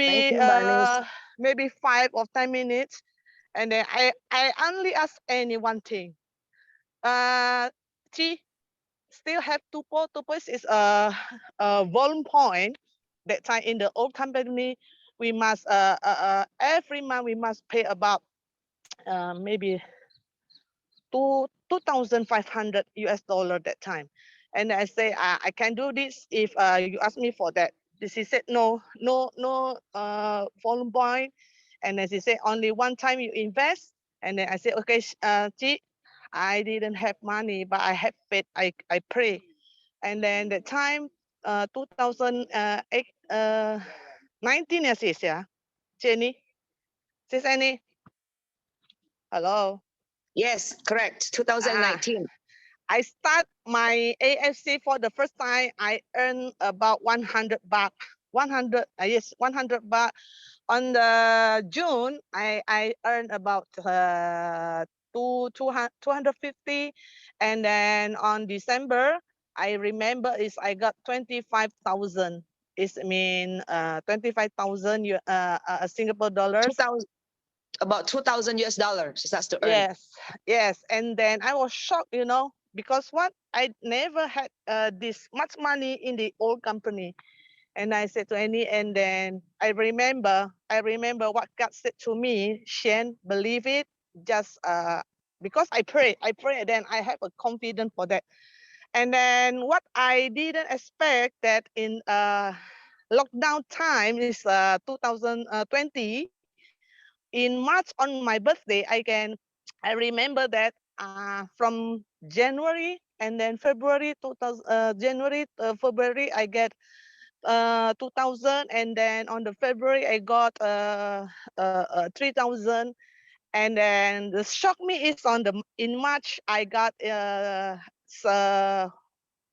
Thank maybe you, Bernice. maybe 5 or 10 minutes, and then I only ask any one thing. T still have tupo. Tupo is a volume point. That time in the old company, we must every month we must pay about maybe 2,500 US dollar that time. And I say I can do this if you ask me for that. This he said no volume point, and then she said only one time you invest. And then I said okay, Chi, I didn't have money, but I have faith. I pray. And then the time 2008 19 years is yeah, Jenny, sis Annie, hello. Yes, correct. Ah, 2019. I start my AFC for the first time. I earn about 100 baht. 100, yes, 100 baht. On the June, I earn about 250. And then on December, I remember is I got 25,000. It's mean 25,000 Singapore dollars. 2000, about 2,000 US dollars. That's to earn. Yes, yes. And then I was shocked, because what I never had this much money in the old company. And I said to Annie, and then I remember what God said to me, Shen, believe it, just because I pray, then I have a confidence for that. And then what I didn't expect that in lockdown time is 2020, in March on my birthday, I remember that from January and then February 2000, January, February, I get 2000, and then on the February I got 3000, and then the shock me is on the in March I got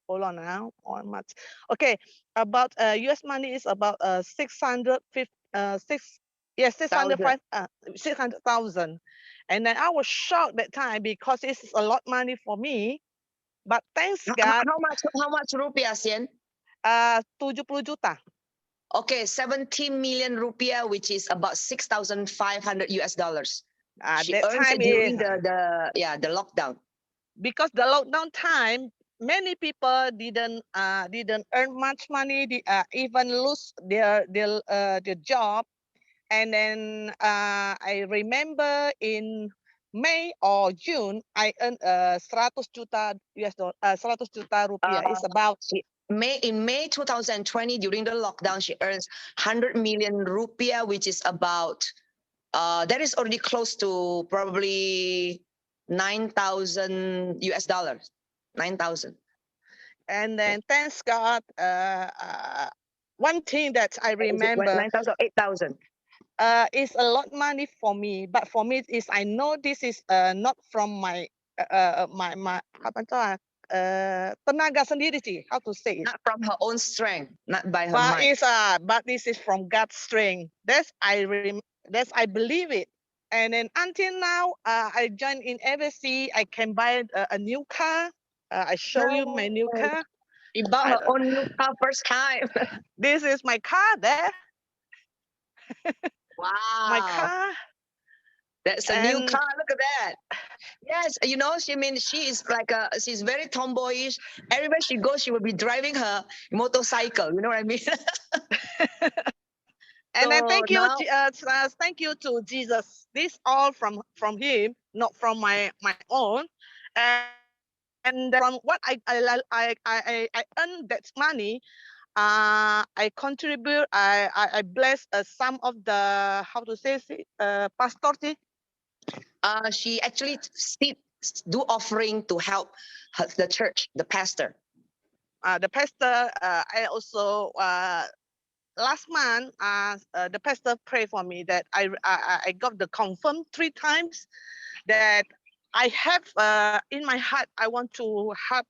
hold on now on March, okay, about US money is about 650 six yes 1,000. 605 600,000. And then I was shocked that time because it's a lot money for me, but thanks God. How much rupiah, Sien? 70 juta. Okay, 17 million rupiah, which is about 6,500 US dollars. She That earns time it is during the lockdown. because the lockdown time, many people didn't earn much money, even lose their job. And then I remember in May or June, I earned 100 juta US dollar, 100 juta rupiah. Uh, It's about in May 2020, during the lockdown, she earns 100 million rupiah, which is about that is already close to probably 9,000 US dollars. 9,000. and then thanks God. One thing that I Is it remember 9,000, 8,000? is a lot money for me, but for me is I know this is not from my apa tu tenaga sendiri sih, how to say it. Not from her own strength, not by her might. But this is from God's strength. That's I believe it. And then until now, I joined in FSC. I can buy a new car. I show you my new Nice. car. She bought I, her own new car first time. this is my car there. My Wow. car. That's a new And car. Look at that. Yes, she is she's very tomboyish. Everywhere she goes, she will be driving her motorcycle. You know what I mean? and then So now, thank you to Jesus. This all from him, not from my own. And from what I earn that money, I contribute. I bless some of the, how to say it, pastor. she actually do offering to help the church, the pastor. The pastor. I also last month, the pastor prayed for me that I got the confirm 3 times that I have in my heart I want to help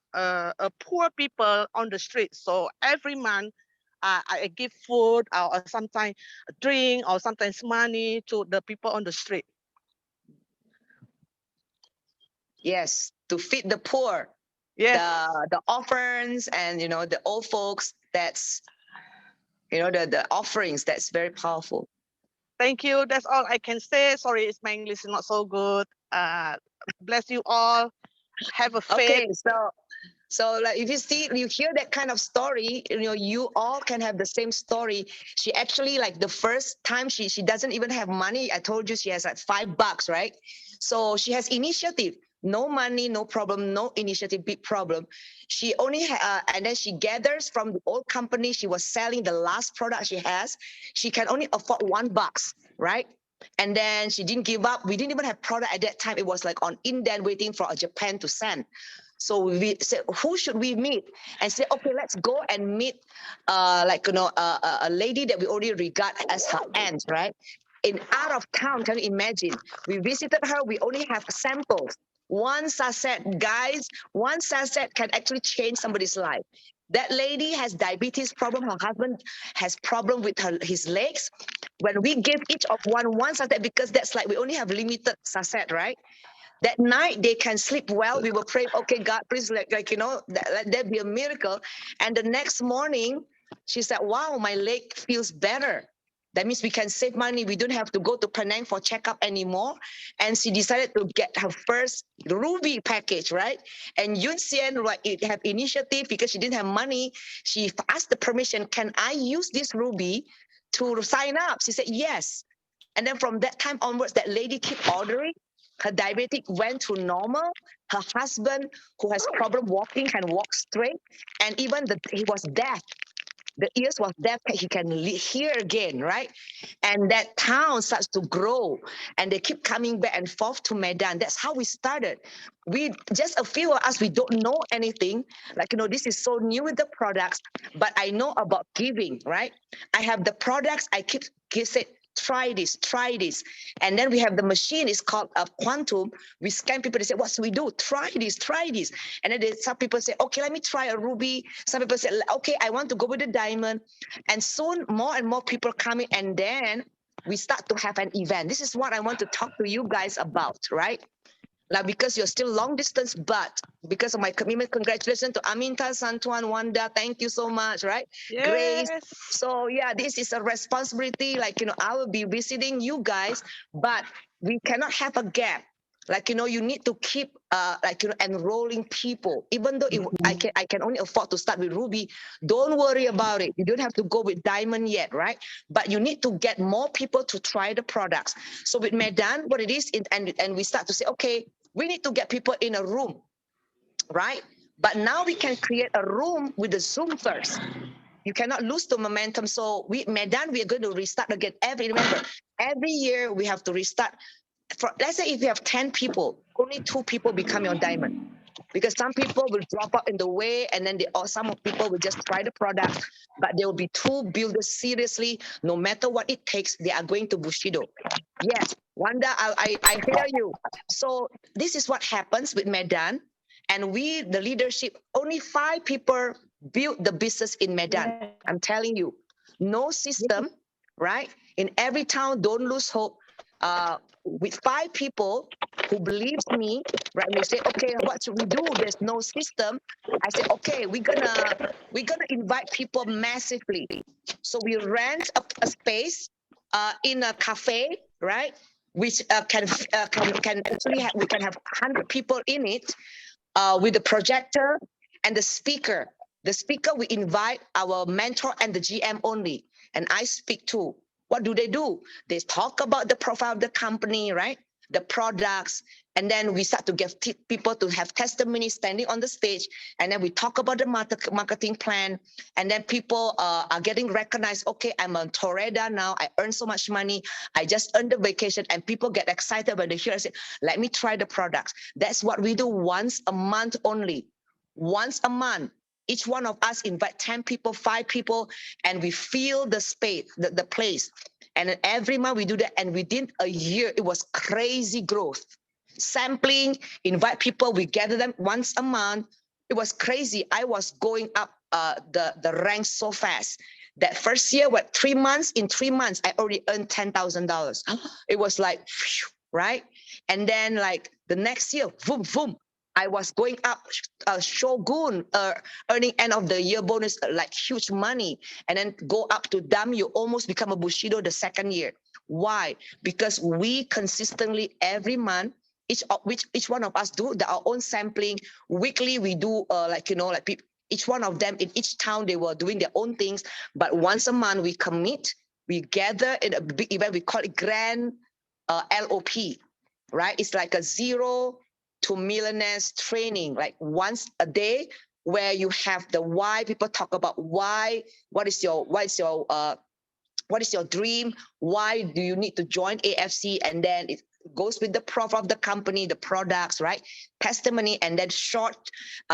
poor people on the street. So every month I give food or sometimes drink or sometimes money to the people on the street. Yes, to feed the poor, Yes. the orphans, and the old folks. the offerings. That's very powerful. Thank you. That's all I can say. Sorry, my English is not so good. Bless you all. Have a faith. Okay, so like if you hear that kind of story, you all can have the same story. She actually, like, the first time she doesn't even have money. I told you she has like $5, right? So she has initiative. No money, no problem. No initiative, big problem. She only and then she gathers from the old company. She was selling the last product she has. She can only afford $1, right? And then she didn't give up. We didn't even have product at that time. It was like on indent, waiting for Japan to send. So we said, who should we meet? And say, okay, let's go and meet, a lady that we already regard as her aunt, right? In out of town, can you imagine? We visited her. We only have samples. One sachet, guys. One sachet can actually change somebody's life. That lady has diabetes problem. Her husband has problem with his legs. When we give each of one sachet, because that's like we only have limited sachet, right? That night they can sleep well. We were praying, okay, God, please, let there be a miracle. And the next morning, she said, wow, my leg feels better. That means we can save money. We don't have to go to Penang for checkup anymore. And she decided to get her first Ruby package, right? And Yun Xian, have initiative because she didn't have money. She asked the permission, can I use this Ruby to sign up? She said, yes. And then from that time onwards, that lady kept ordering. Her diabetic went to normal. Her husband, who has problem walking, can walk straight. And even he was deaf. The ears was deaf. He can hear again, right? And that town starts to grow. And they keep coming back and forth to Medan. That's how we started. We just a few of us, we don't know anything. This is so new with the products. But I know about giving, right? I have the products. I keep say, try this. And then we have the machine, it's called a quantum. We scan people, they say, what should we do? Try this. And then some people say, okay, let me try a ruby. Some people say, okay, I want to go with a diamond. And soon more and more people coming, and then we start to have an event. This is what I want to talk to you guys about, right? Like, because you're still long distance, but because of my commitment, congratulations to Aminta, Santuan, Wanda. Thank you so much, right? Yes. Grace. So yeah, this is a responsibility. I will be visiting you guys, but we cannot have a gap. You need to keep enrolling people. Even though I can only afford to start with Ruby, don't worry about it. You don't have to go with Diamond yet, right? But you need to get more people to try the products. So with Medan, what it is, and we start to say, okay, we need to get people in a room, right? But now we can create a room with the Zoom first. You cannot lose the momentum. So Medan, we are going to restart again. Remember, every year we have to restart. Let's say if you have 10 people, only 2 people become your diamond. Because some people will drop out in the way, and then some people will just try the product, but there will be 2 builders seriously, no matter what it takes, they are going to Bushido. Yes, Wanda, I hear you. So this is what happens with Medan, and we, the leadership, only 5 people build the business in Medan. I'm telling you, no system, right? In every town, don't lose hope. With 5 people who believes me, right? We say, okay, what should we do? There's no system. I say, okay, we're gonna invite people massively. So we rent a space in a cafe, right? Which can actually we can have 100 people in it, with the projector and the speaker. The speaker, we invite our mentor and the GM only, and I speak too. What do? They talk about the profile of the company, right? The products, and then we start to get people to have testimony standing on the stage, and then we talk about the marketing plan, and then people are getting recognized. Okay, I'm a Toreda now. I earn so much money. I just earned the vacation, and people get excited when they hear us say, let me try the products. That's what we do once a month only. Once a month. Each one of us invite 10 people, 5 people, and we fill the space, the place. And every month we do that. And within a year, it was crazy growth. Sampling, invite people, we gather them once a month. It was crazy. I was going up the ranks so fast. That first year, in 3 months, I already earned $10,000. It was like, phew, right? And then like the next year, boom, boom. I was going up Shogun, earning end of the year bonus, like huge money, and then go up to Dam, you almost become a Bushido the second year. Why? Because we consistently every month, each one of us do our own sampling. Weekly we do like each one of them in each town, they were doing their own things, but once a month we commit, we gather in a big event, we call it Grand LOP, right? It's like a zero to millionaires training, like once a day, where you have the why. People talk about why, what is your dream? Why do you need to join AFC? And then it goes with the profile of the company, the products, right? Testimony, and then short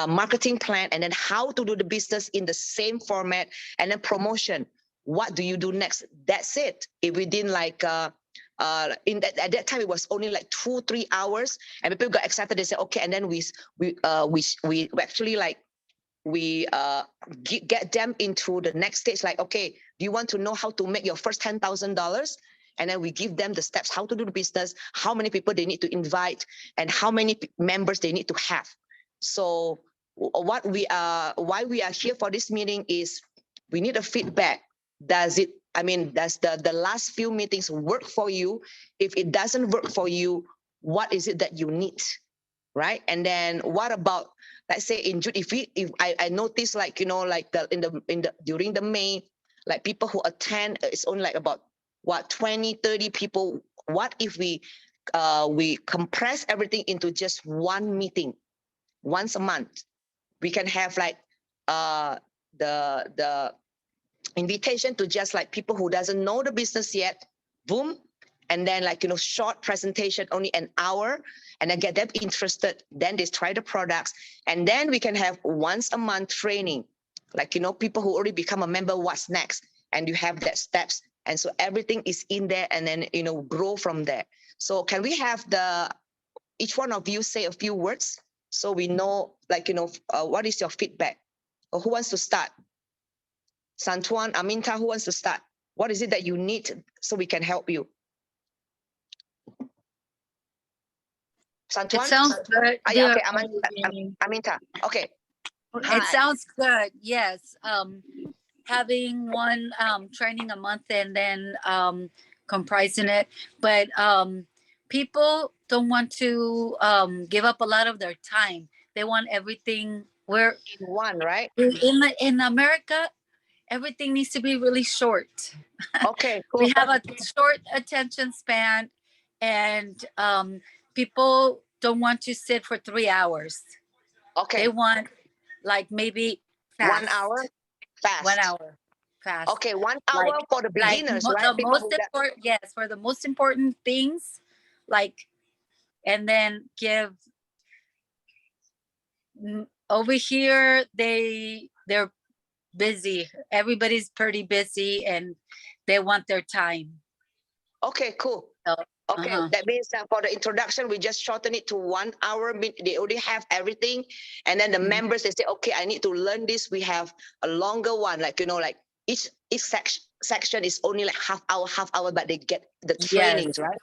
marketing plan, and then how to do the business in the same format, and then promotion. What do you do next? That's it. If within like at that time it was only like 2-3 hours, and people got excited. They said okay, and then we actually like we get them into the next stage. Like, okay, do you want to know how to make your first $10,000? And then we give them the steps, how to do the business, how many people they need to invite, and how many members they need to have. So why we are here for this meeting is we need a feedback. Does the last few meetings work for you? If it doesn't work for you, what is it that you need? Right? And then what about, let's say in June, if I notice, like, like during the May, like people who attend, it's only like about 20-30 people. What if we compress everything into just one meeting once a month? We can have like the invitation to just like people who doesn't know the business yet, boom, and then like short presentation, only an hour, and then get them interested. Then they try the products, and then we can have once a month training, like people who already become a member, what's next, and you have that steps, and so everything is in there, and then grow from there. So can we have each one of you say a few words so we know, like what is your feedback, or who wants to start? Santuan, Aminta, who wants to start? What is it that you need so we can help you? Santuan? It sounds good. Yeah, okay, Dear, Aminta. Okay. it sounds good. Yes. Having one training a month and then comprising it, but people don't want to give up a lot of their time. They want everything. Where In one, right? in America, everything needs to be really short. Okay, cool. We have a short attention span, and people don't want to sit for 3 hours. Okay. They want like maybe fast. 1 hour fast. 1 hour fast. Okay, 1 hour for the beginners, right? The most important, yes, for the most important things, like, and then give. Over here, they're busy. Everybody's pretty busy, and they want their time. Okay, cool. So, okay, that means that for the introduction, we just shorten it to 1 hour. They already have everything, and then the members, they say, okay, I need to learn this. We have a longer one, like like each section is only like half hour, but they get the trainings, right?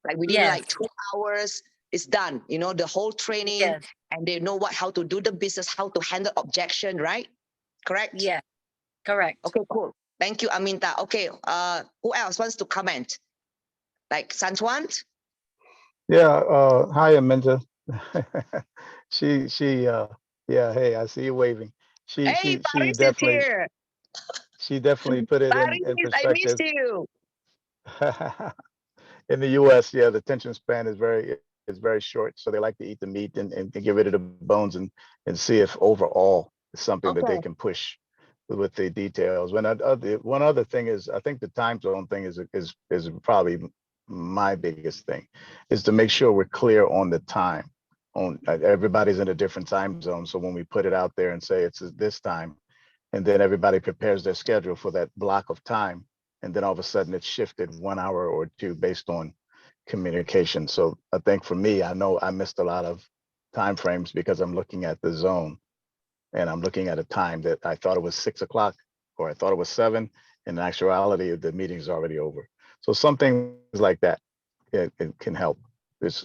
Like within like 2 hours, it's done. The whole training, and they know how to do the business, how to handle objection, right? Correct? Yeah, correct. Okay, cool. Thank you, Aminta. Okay, who else wants to comment? Like Santuan? Yeah, hi, Aminta. Yeah, hey, I see you waving. Hey, Paris is Definitely, here. she definitely put it in Paris, I missed perspective. you. In the U.S., yeah, the attention span is very short, so they like to eat the meat and get rid of the bones and see if overall it's something that they Okay. can push with the details. One other thing is, I think the time zone thing is probably my biggest thing, is to make sure we're clear on the time. Everybody's in a different time zone, so when we put it out there and say it's this time, and then everybody prepares their schedule for that block of time, and then all of a sudden it's shifted 1 hour or two based on communication. So I think for me, I know I missed a lot of time frames because I'm looking at the zone, and I'm looking at a time that I thought it was 6 o'clock, or I thought it was 7. In actuality, the meeting's already over. So some things like that, it can help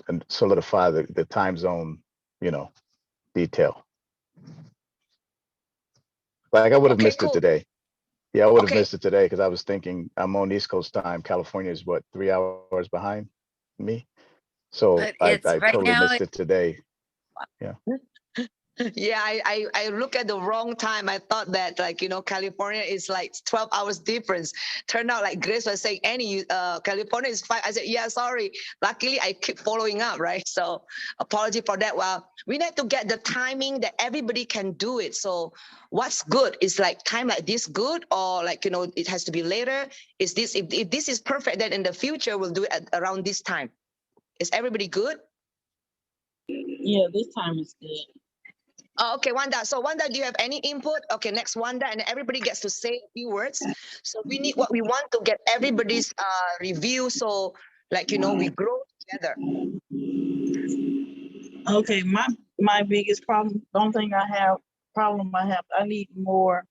and solidify the time zone, detail. Like I would have Okay, missed it cool. today. Yeah, I would have Okay. missed it today because I was thinking I'm on East Coast time. California is what, 3 hours behind me? So But I it's right totally now. missed it today. Yeah, I look at the wrong time. I thought that like, California is like 12 hours difference. Turned out like Grace was saying, Annie, California is 5. I said, yeah, sorry. Luckily, I keep following up, right? So apology for that. Well, we need to get the timing that everybody can do it. So what's good? Is like time like this good, or like, it has to be later? Is this, if this is perfect, then in the future, we'll do it around this time. Is everybody good? Yeah, this time is good. Oh, okay, Wanda. So Wanda, do you have any input? Okay, next Wanda, and everybody gets to say a few words. So we need what we want to get everybody's review. So like, we grow together. Okay, my biggest problem, don't think I have I need more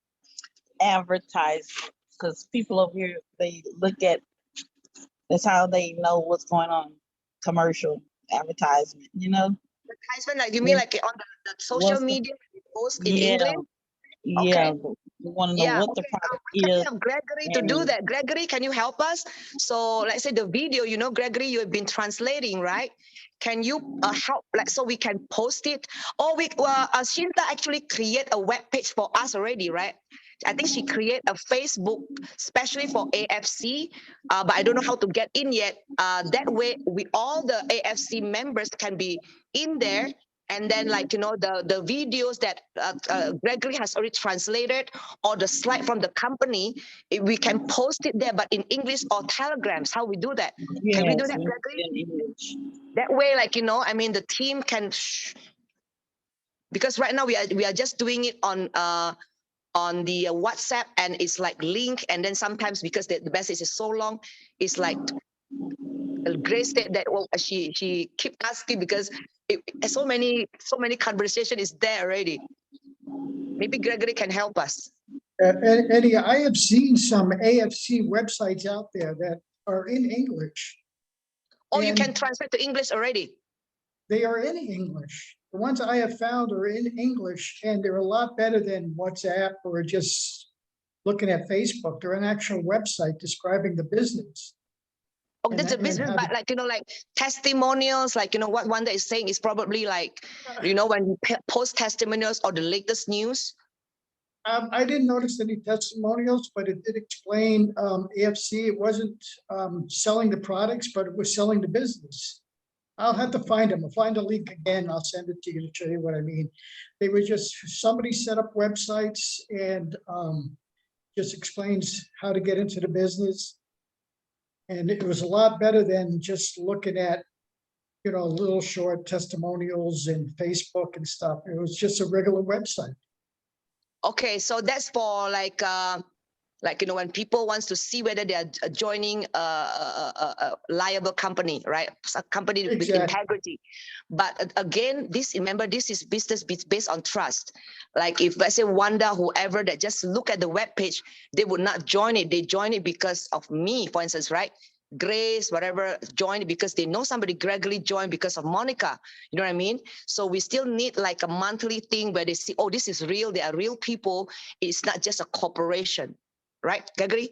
advertising because people over here they look at that's how they know what's going on. Commercial advertisement, Advertisement, like you mean like on the social What's the- media we post in yeah, English? yeah. We want to know Yeah, what the okay. product Can we is. have Gregory to do And that? Gregory, can you help us? So let's say the video, Gregory, you have been translating, right? Can you help, like, so we can post it? Or Shinta actually create a web page for us already, right? I think she create a Facebook, especially for AFC, but I don't know how to get in yet. That way, all the AFC members can be in there, and then like the videos that Gregory has already translated, or the slide from the company, we can post it there, but in English or telegrams. How we do that? Can we do yes, that, we Gregory? in English. That way, like I mean, the team can because right now we are just doing it on the WhatsApp, and it's like link, and then sometimes because the message is so long, it's like Grace said that she keep asking because so many conversation is there already. Maybe Gregory can help us. Eddie, I have seen some AFC websites out there that are in English. Or you can And translate to English already. they are in English. The ones I have found are in English, and they're a lot better than WhatsApp or just looking at Facebook. They're an actual website describing the business. Oh, that's a And business, how but like like testimonials, like what Wanda is saying is probably like when you post testimonials or the latest news. I didn't notice any testimonials, but it did explain AFC. It wasn't selling the products, but it was selling the business. I'll have to find them. I'll find a link again. I'll send it to you to show you what I mean. They were just, somebody set up websites and just explains how to get into the business. And it was a lot better than just looking at, little short testimonials and Facebook and stuff. It was just a regular website. Okay, so that's for like when people wants to see whether they are joining a liable company, right? A company with Exactly. integrity. But again, remember, this is business based on trust. Like if let's say Wanda, whoever that just look at the web page, they would not join it. They join it because of me, for instance, right? Grace, whatever, joined because they know somebody. Gregory joined because of Monica. You know what I mean? So we still need like a monthly thing where they see, oh, this is real. They are real people. It's not just a corporation. Right, Gregory?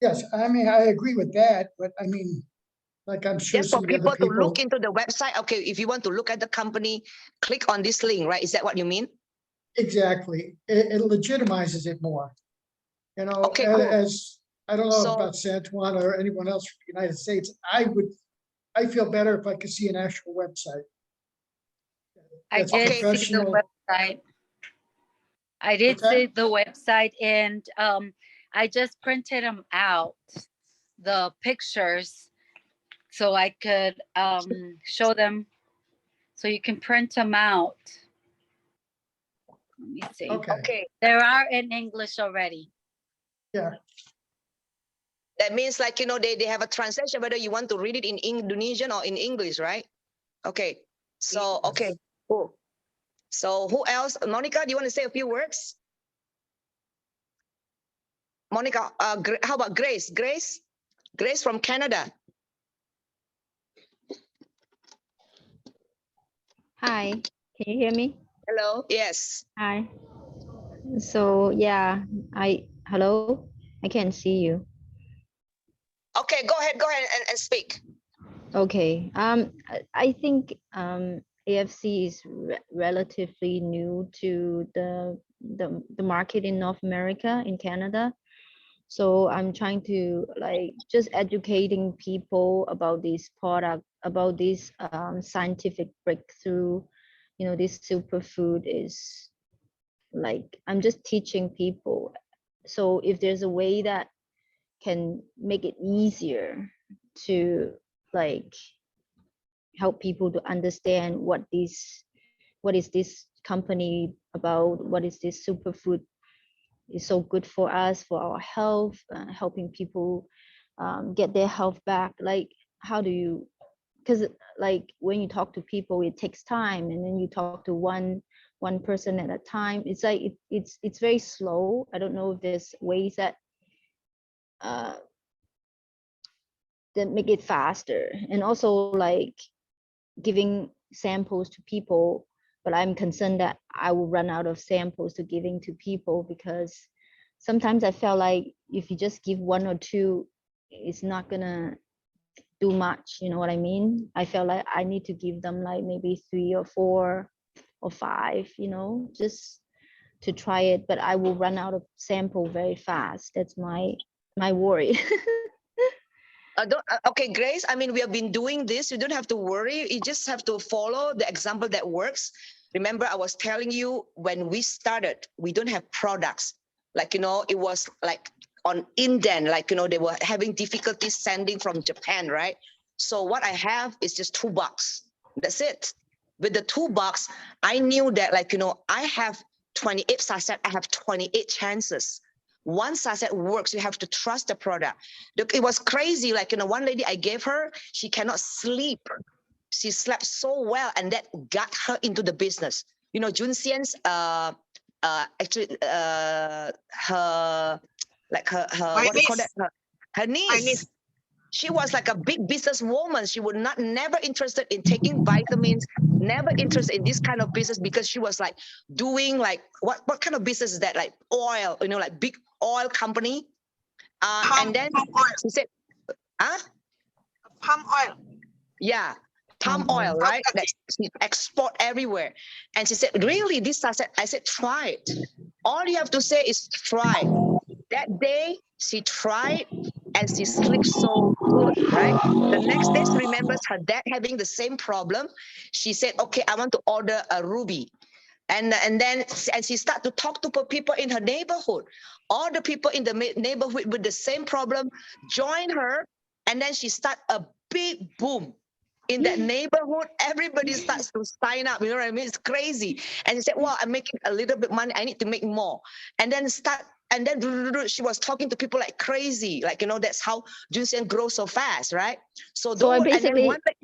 Yes, I mean, I agree with that, but I mean, like I'm sure Just for some of the other people to look people, into the website. Okay, if you want to look at the company, click on this link, right? Is that what you mean? exactly, it legitimizes it more. Okay, cool. As I don't know So- about Santuan or anyone else from the United States, I feel better if I could see an actual website. I That's did see the professional. website. I did What's that? see the website, and I just printed them out, the pictures, so I could show them. So you can print them out. Let me see. Okay, Okay, There are in English already. yeah, that means like, they have a translation, whether you want to read it in Indonesian or in English, right? Okay, so, okay, cool. So who else? Monica, do you want to say a few words? Monica, how about Grace? Grace from Canada. Hi, can you hear me? Hello. Yes. Hi. So yeah, hello, I can't see you. Okay. Go ahead. Go ahead and speak. Okay. I think AFC is relatively new to the market in North America, in Canada. So I'm trying to like just educating people about this product, about this scientific breakthrough. You know, this superfood is like I'm just teaching people. So if there's a way that can make it easier to like help people to understand what is this company about, what is this superfood is so good for us, for our health, helping people get their health back. Like how do you, because like when you talk to people it takes time, and then you talk to one person at a time. It's like it's very slow. I don't know if there's ways uh that make it faster, and also like giving samples to people. But I'm concerned that I will run out of samples to giving to people, because sometimes I felt like if you just give one or two, it's not gonna do much, you know what I mean? I felt like I need to give them like maybe 3 or 4 or 5, you know, just to try it. But I will run out of sample very fast. That's my worry. Okay, Grace. I mean, we have been doing this. You don't have to worry. You just have to follow the example that works. Remember, I was telling you when we started, we don't have products. Like, it was like on indent, like, they were having difficulties sending from Japan, right? So what I have is just $2. That's it. With the $2, I knew that, like, I have 28 sachets. I have 28 chances. One sachet works. You have to trust the product. Look, it was crazy. Like, one lady I gave her, she cannot sleep. She slept so well, and that got her into the business. Jun Xian's actually her like her My what do you call niece. that? Her My niece. niece. She was like a big businesswoman. She would never interested in taking vitamins, never interested in this kind of business, because she was like doing like what kind of business is that? Like oil, like big oil company. And then Palm oil. she said, huh? Palm oil. Yeah, palm Palm oil, oil. right? That she export everywhere. And she said, really, this? I said, try it. All you have to say is try. That day, she tried and she slept so good, right? The next day, she remembers her dad having the same problem. She said, okay, I want to order a ruby. And then she started to talk to people in her neighborhood. All the people in the neighborhood with the same problem join her. And then she started a big boom in that neighborhood. Everybody starts to sign up. You know what I mean? It's crazy. And she said, well, I'm making a little bit money. I need to make more. And then she was talking to people like crazy. Like, that's how Junxian grows so fast, right? So So I and then one day,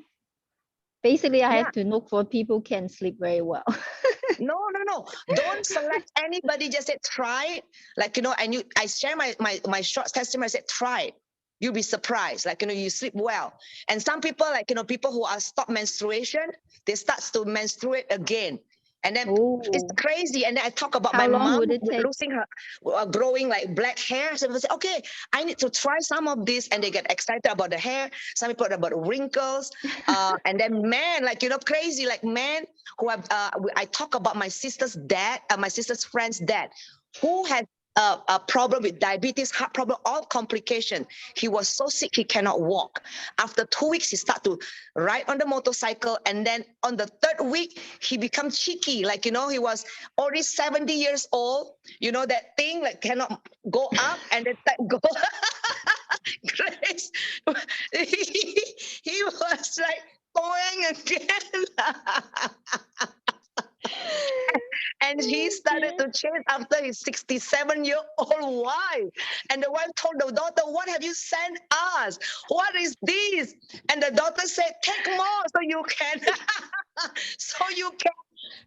basically I yeah. have to look for people who can sleep very well. No. Don't select anybody. Just say try it. Like, and I share my short testimony. I said, try it. You'll be surprised. Like, you sleep well. And some people, like, people who are stop menstruation, they start to menstruate again. And then it's Oh, crazy. And then I talk about how my long mom would it take? losing her, growing like black hair. So they say, okay, I need to try some of this. And they get excited about the hair. Some people about wrinkles. And then man, like, crazy, like man who have, I talk about my sister's dad, my sister's friend's dad, who had a problem with diabetes, heart problem, all complication. He was so sick he cannot walk. After 2 weeks, he started to ride on the motorcycle, and then on the 3rd week, he become cheeky. Like, he was already 70 years old. That thing like cannot go up and then go. Grace, he was like going again. And he started to change after his 67-year-old wife. And the wife told the daughter, what have you sent us? What is this? And the daughter said, take more so you can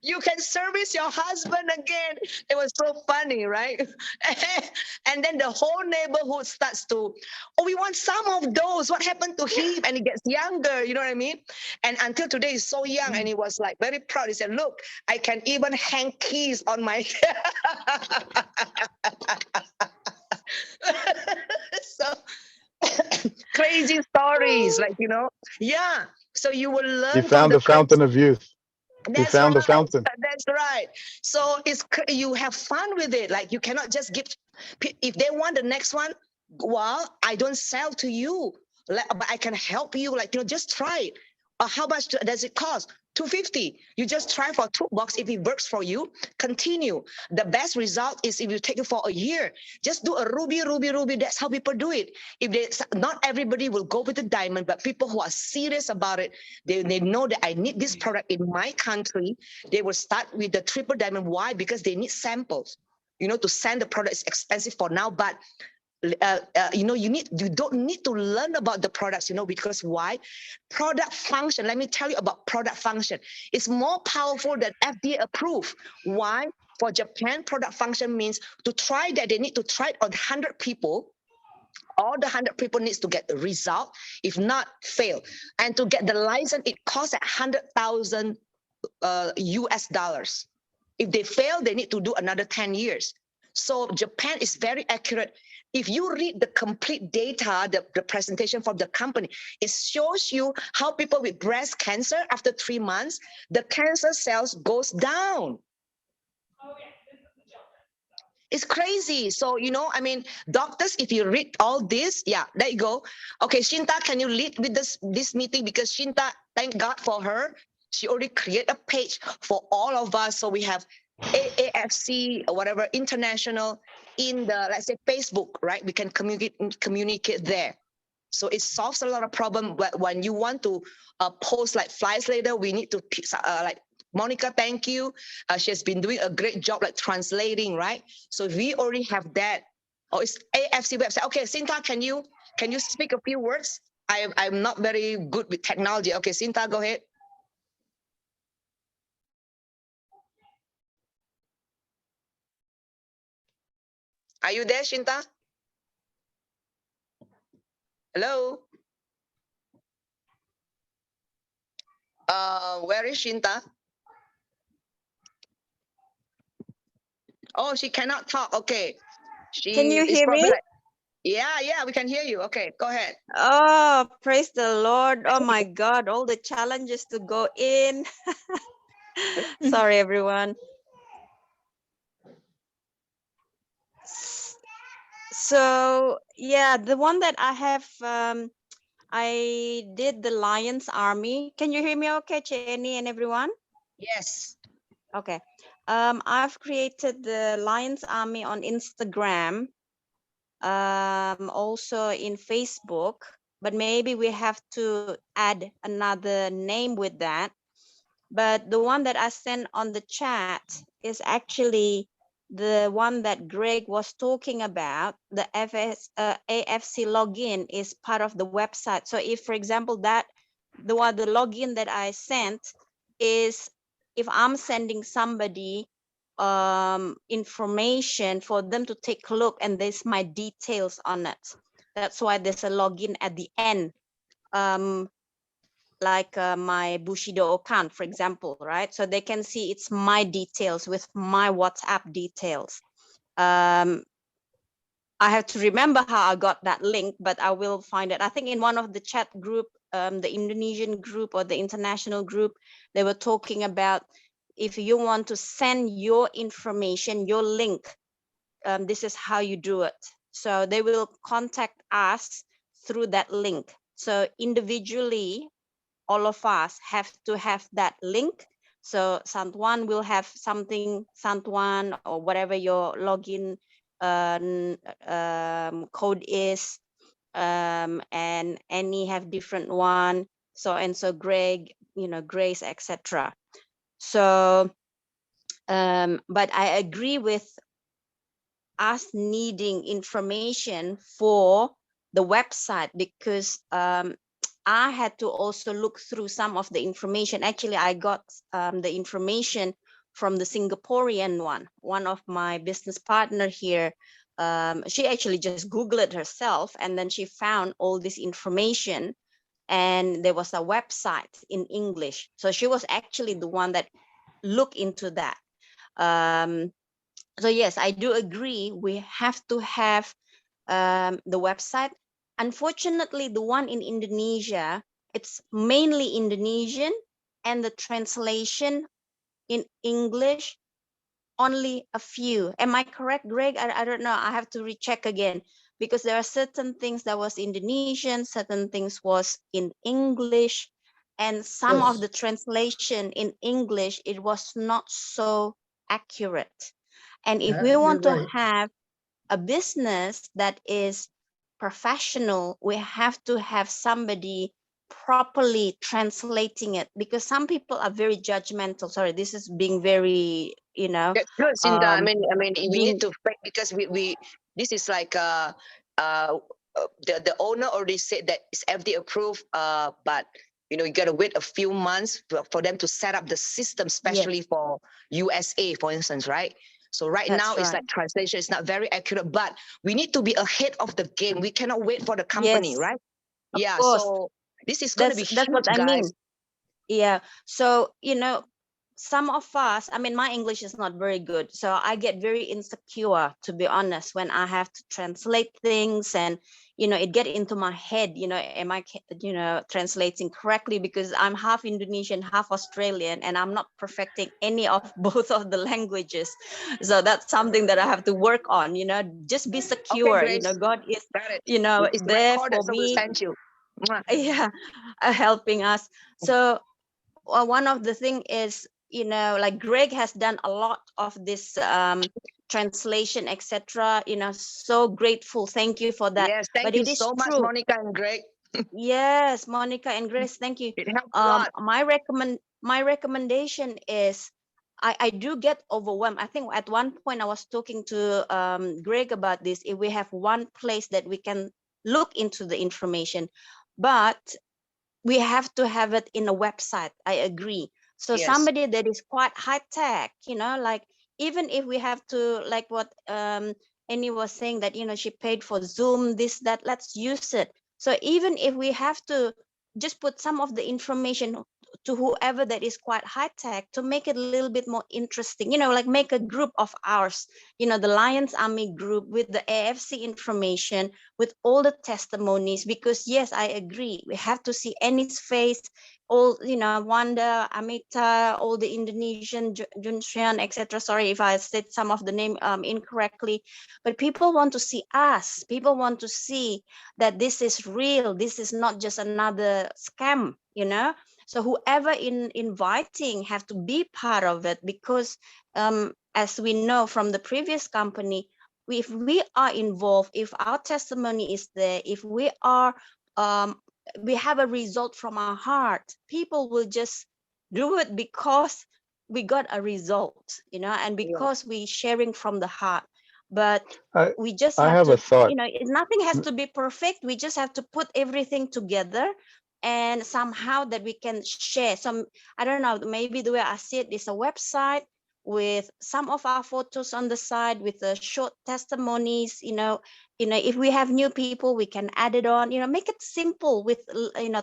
You can service your husband again. It was so funny, right? And then the whole neighborhood starts to, oh, we want some of those. What happened to him? And he gets younger, you know what I mean? And until today, he's so young, and he was like very proud. He said, look, I can even hang keys on my so crazy stories, like, yeah. So you will He learn from found the the crazy. fountain of youth. He That's found the right. fountain. That's right. So you have fun with it. Like, you cannot just give. If they want the next one, well, I don't sell to you, but I can help you. Like, just try it. How much does it cost? 250. You just try for $2. If it works for you, continue. The best result is if you take it for a year. Just do a ruby, ruby, ruby. That's how people do it. Not everybody will go with the diamond, but people who are serious about it, they know that I need this product in my country. They will start with the triple diamond. Why? Because they need samples. To send the product is expensive for now, but you don't need to learn about the products, because why? Product function. Let me tell you about product function. It's more powerful than FDA approved. Why? For Japan, product function means to try that they need to try it on 100 people. All the 100 people needs to get the result. If not, fail. And to get the license, it costs $100,000 US dollars. If they fail, they need to do another 10 years. So Japan is very accurate. If you read the complete data, the presentation from the company, it shows you how people with breast cancer, after 3 months, the cancer cells goes down. It's crazy. So, doctors, if you read all this, yeah, there you go. Okay, Shinta, can you lead with this meeting? Because Shinta, thank God for her. She already created a page for all of us. So we have AAFC or whatever, international, in the, let's say, Facebook, right? We can communicate there. So it solves a lot of problem. But when you want to post like flies later, we need to like, Monica, thank you. She has been doing a great job like translating, right? So we already have that. Oh, it's AFC website. Okay, Sinta, can you speak a few words? I'm not very good with technology. Okay, Sinta, go ahead. Are you there, Shinta? Hello? Where is Shinta? Oh, she cannot talk. Okay. Can you hear me? Like, yeah, we can hear you. Okay, go ahead. Oh, praise the Lord. Oh my God, all the challenges to go in. Sorry, everyone. So yeah, the one that I have, I did the Lions Army. Can you hear me okay, Chenny and everyone? Yes. Okay. I've created the Lions Army on Instagram, also in Facebook, but maybe we have to add another name with that. But the one that I sent on the chat is actually the one that Greg was talking about. The AFC login is part of the website. So if, for example, the login that I sent is, if I'm sending somebody information for them to take a look, and there's my details on it. That's why there's a login at the end. Like my Bushido account, for example, right? So they can see it's my details with my WhatsApp details. I have to remember how I got that link, but I will find it. I think in one of the chat group, the Indonesian group or the international group, they were talking about if you want to send your information, your link, this is how you do it. So they will contact us through that link. So individually, all of us have to have that link. So Santuan will have something, Santuan or whatever your login code is, and any have different one. So and so Greg, Grace, etc. So, but I agree with us needing information for the website, because I had to also look through some of the information. Actually, I got the information from the Singaporean one of my business partner here. She actually just Googled it herself, and then she found all this information, and there was a website in English. So she was actually the one that looked into that. So yes, I do agree. We have to have the website. Unfortunately, the one in Indonesia, it's mainly Indonesian, and the translation in English, only a few. Am I correct, Greg? I don't know. I have to recheck again, because there are certain things that was Indonesian, certain things was in English, and some of Yes. the translation in English, it was not so accurate. And if we You're want to right. have a business that is professional, we have to have somebody properly translating it, because some people are very judgmental. Sorry, this is being very, That's good, Cinta. I mean, we being, need to because we this is like the owner already said that it's FD approved. But you gotta wait a few months for them to set up the system, yes, especially for USA, for instance, right? So right now that's it's right. like translation is not very accurate, but we need to be ahead of the game. We cannot wait for the company, Yes, right? of Yeah. course. So this is gonna be That's what huge, I guys. mean. Yeah. So, some of us, I mean, my English is not very good. So I get very insecure, to be honest, when I have to translate things, and, it get into my head, am I, translating correctly? Because I'm half Indonesian, half Australian, and I'm not perfecting any of both of the languages. So that's something that I have to work on, just be Okay, secure. Grace, God is, got it. It's there recorded, for so we'll me. send you. Mwah. Yeah, helping us. So one of the thing is, like Greg has done a lot of this translation, etc. So grateful. Thank you for that. Yes, But thank you it is so much, true. Monica and Greg. Yes, Monica and Grace, thank you. It helped a lot. My recommendation is, I do get overwhelmed. I think at one point I was talking to Greg about this. If we have one place that we can look into the information, but we have to have it in a website. I agree. So Yes. somebody that is quite high tech, like, even if we have to, like what Annie was saying, that she paid for Zoom, this, that, let's use it. So even if we have to just put some of the information to whoever that is quite high tech, to make it a little bit more interesting, like make a group of ours, the Lions Army group, with the AFC information, with all the testimonies. Because yes, I agree, we have to see Annie's face, all, Wanda, Amita, all the Indonesian, Junsian, etc. Sorry if I said some of the name incorrectly, but people want to see us. People want to see that this is real. This is not just another scam, So whoever inviting have to be part of it, because as we know from the previous company, if we are involved, if our testimony is there, if we have a result from our heart, people will just do it because we got a result, and Yeah. because we sharing from the heart. But I we just I have have a to, thought. nothing has to be perfect. We just have to put everything together, and somehow that we can share some, I don't know, maybe the way I see it is a website with some of our photos on the side, with the short testimonies, if we have new people, we can add it on, make it simple with,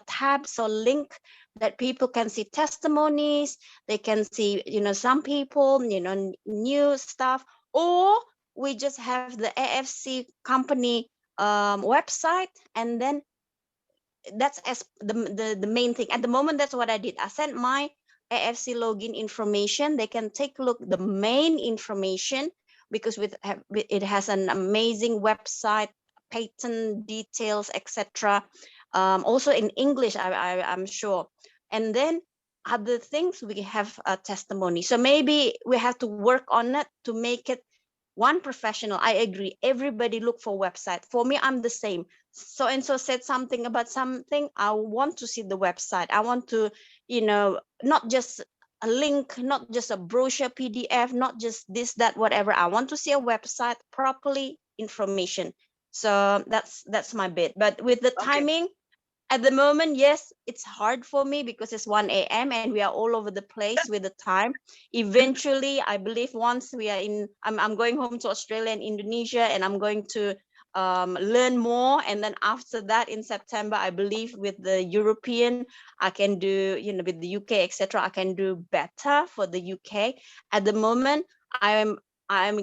tabs or link that people can see testimonies, they can see, some people, new stuff, or we just have the AFC company website, and then that's as the main thing at the moment. That's what I did. I sent my AFC login information. They can take a look the main information, because it has an amazing website, patent details, etc. Also in English, I'm sure. And then other things, we have a testimony. So maybe we have to work on it to make it one professional. I agree. Everybody look for website. For me, I'm the same. So and so said something about something. I want to see the website. I want to, not just a link, not just a brochure PDF, not just this, that, whatever. I want to see a website, properly information. So that's my bit. But with the Okay. timing, At the moment, yes, it's hard for me because it's 1 a.m. and we are all over the place with the time. Eventually, I believe once we are I'm going home to Australia and Indonesia, and I'm going to learn more. And then after that, in September, I believe with the European, I can do, with the UK, etc., I can do better for the UK. At the moment, I'm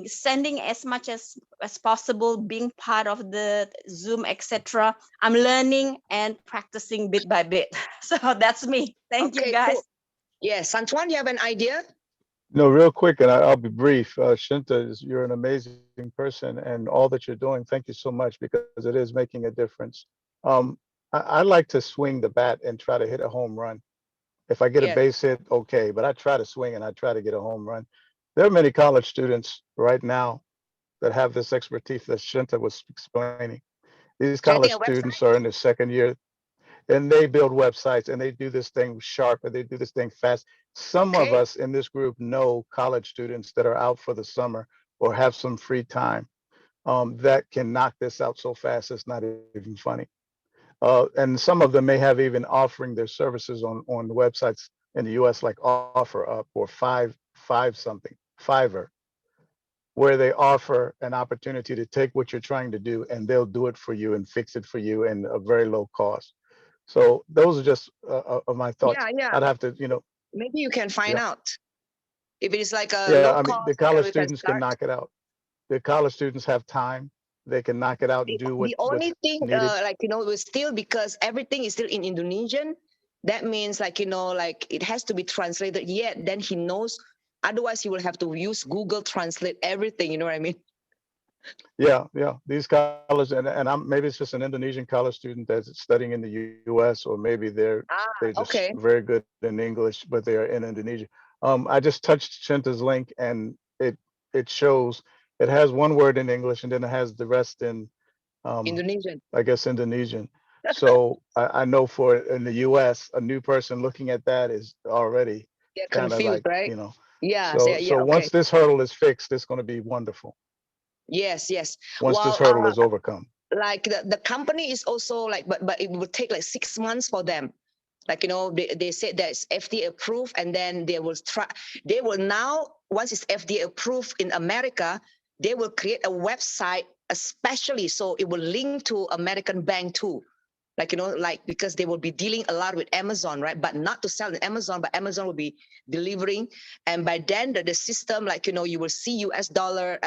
sending as much as possible, being part of the Zoom, etc. I'm learning and practicing bit by bit. So that's me. Thank you, guys. Cool. Yes, Antoine, you have an idea? No, real quick, and I'll be brief. Shinta, you're an amazing person, and all that you're doing, thank you so much, because it is making a difference. I like to swing the bat and try to hit a home run. If I get a Yes. base hit, okay, but I try to swing and I try to get a home run. There are many college students right now that have this expertise that Shinta was explaining. These Creating college a website? students are in their second year, and they build websites and they do this thing sharp and they do this thing fast. Some of Okay. us in this group know college students that are out for the summer or have some free time that can knock this out so fast it's not even funny. And some of them may have even offering their services on the websites in the US like OfferUp or five something, Fiverr, where they offer an opportunity to take what you're trying to do and they'll do it for you and fix it for you in a very low cost. So those are just of my thoughts. Yeah. I'd have to, Maybe you can find yeah, out if it is like a yeah. low I mean, the cost where college we can students can start. knock it out. The college students have time. They can knock it out and do The only what's thing, needed. was still, because everything is still in Indonesian. That means, like it has to be translated. Yet then he knows. Otherwise, he will have to use Google Translate everything. You know what I mean? Yeah, yeah. These college and I'm maybe it's just an Indonesian college student that's studying in the US, or maybe they're just Okay. very good in English, but they are in Indonesia. I just touched Shinta's link and it shows it has one word in English and then it has the rest in um, Indonesian. I guess Indonesian. So I know for in the US, a new person looking at that is already They're kind of confused, like, right? Yeah. Yeah. so Yeah. Okay. once this hurdle is fixed, it's going to be wonderful. Yes. Yes. Once this Well, hurdle is overcome. like the company is also like, but it would take like 6 months for them. Like, they said that it's FDA approved, and then they will now, once it's FDA approved in America, they will create a website especially so it will link to American bank too. Like, like, because they will be dealing a lot with Amazon, right? But not to sell in Amazon, but Amazon will be delivering. And by then the system, like, you will see US dollar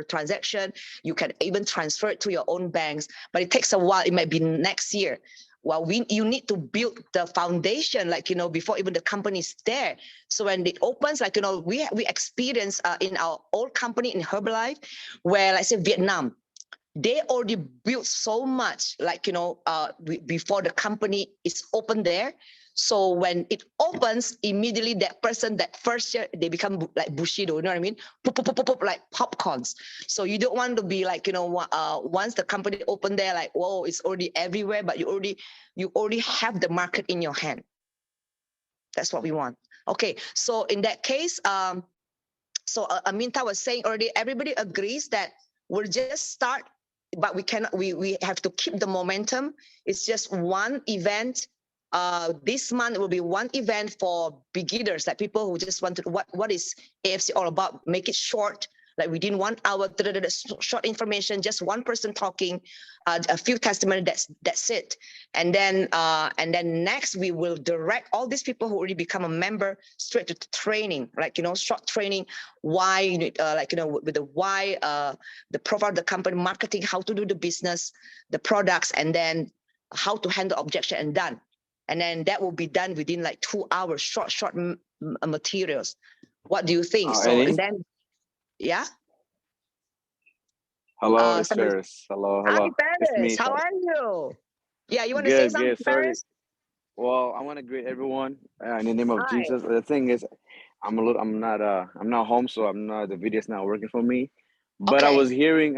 transaction. You can even transfer it to your own banks, but it takes a while. It might be next year. Well, you need to build the foundation, like, before even the company is there. So when it opens, like, we experience in our old company in Herbalife, where, like, say, Vietnam, they already built so much, like, before the company is open there. So when it opens, immediately that person, that first year, they become like Bushido, you know what I mean? Pop, pop, pop, pop, pop, like popcorns. So you don't want to be like, once the company open there, like, whoa, it's already everywhere, but you already have the market in your hand. That's what we want. Okay, so in that case, so Aminta was saying already, everybody agrees that we'll just start, but we have to keep the momentum. It's just one event. This month will be one event for beginners, like people who just want to, what is AFC all about? Make it short, like within 1 hour, short information, just one person talking, a few testimony. That's it. And then next we will direct all these people who already become a member straight to training, like, short training. Why you need, like, with the why, the profile of the company, marketing, how to do the business, the products, and then how to handle objection, and done. And then that will be done within like 2 hours, short materials. What do you think? So, Eddie? and then, yeah. Hello, it's Somebody, Ferris. Hello, hi, hello. It's Paris. me, How Ferris. are you? Yeah, you want to say Good, something, good. Sorry. Paris? Well, I want to greet everyone in the name of Hi. Jesus. The thing is, I'm not home, so the video's not working for me. But Okay. I was hearing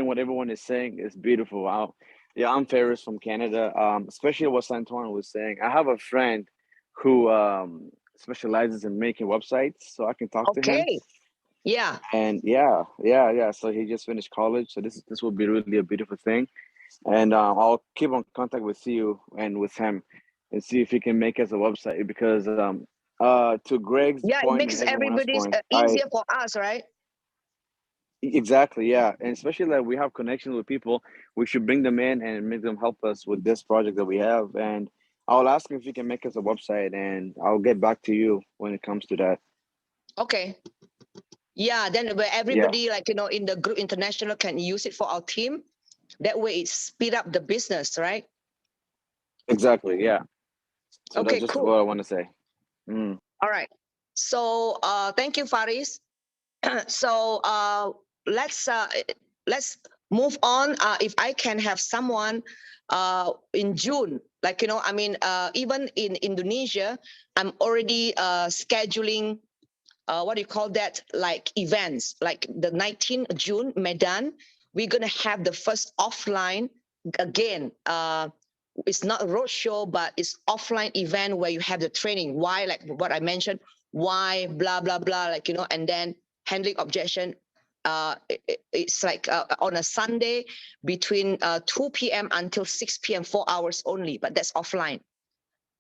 what everyone is saying. It's beautiful. Yeah, I'm Ferris from Canada. Especially what Santuan was saying. I have a friend who specializes in making websites, so I can talk to him. Okay. Yeah. And yeah. So he just finished college, so this will be really a beautiful thing. And I'll keep on contact with you and with him and see if he can make us a website because to Greg's Yeah, it point and makes everyone else's everybody's point, I easier for us, right? exactly, yeah. And especially that we have connections with people, we should bring them in and make them help us with this project that we have. And I'll ask him if he can make us a website and I'll get back to you when it comes to that. Okay. Yeah, then where Yeah, everybody, like, in the group international can use it for our team. That way it speed up the business, right? exactly. Yeah. So that's Okay, just cool. what I want to say. Mm. All right. So thank you, Faris. So let's move on. If I can have someone in June, like, I mean, even in Indonesia, I'm already scheduling what do you call that, like events, like the 19th June Medan. We're gonna have the first offline again. It's not a roadshow, but it's offline event where you have the training. Why, like what I mentioned, why, blah blah blah, like, and then handling objection. It's like on a Sunday between 2 p.m. until 6 p.m. 4 hours only, but that's offline,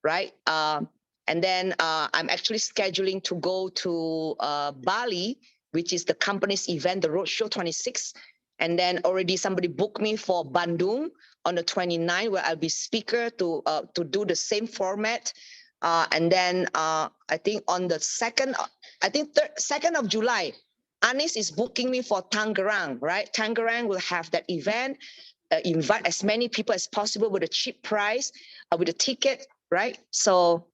right? And then I'm actually scheduling to go to Bali, which is the company's event, the Roadshow 26. And then already somebody booked me for Bandung on the 29th, where I'll be speaker to do the same format. And then I think on the 2nd, I think 2nd of July, Anis is booking me for Tangerang, right? Tangerang will have that event. Invite as many people as possible with a cheap price, with a ticket, right? So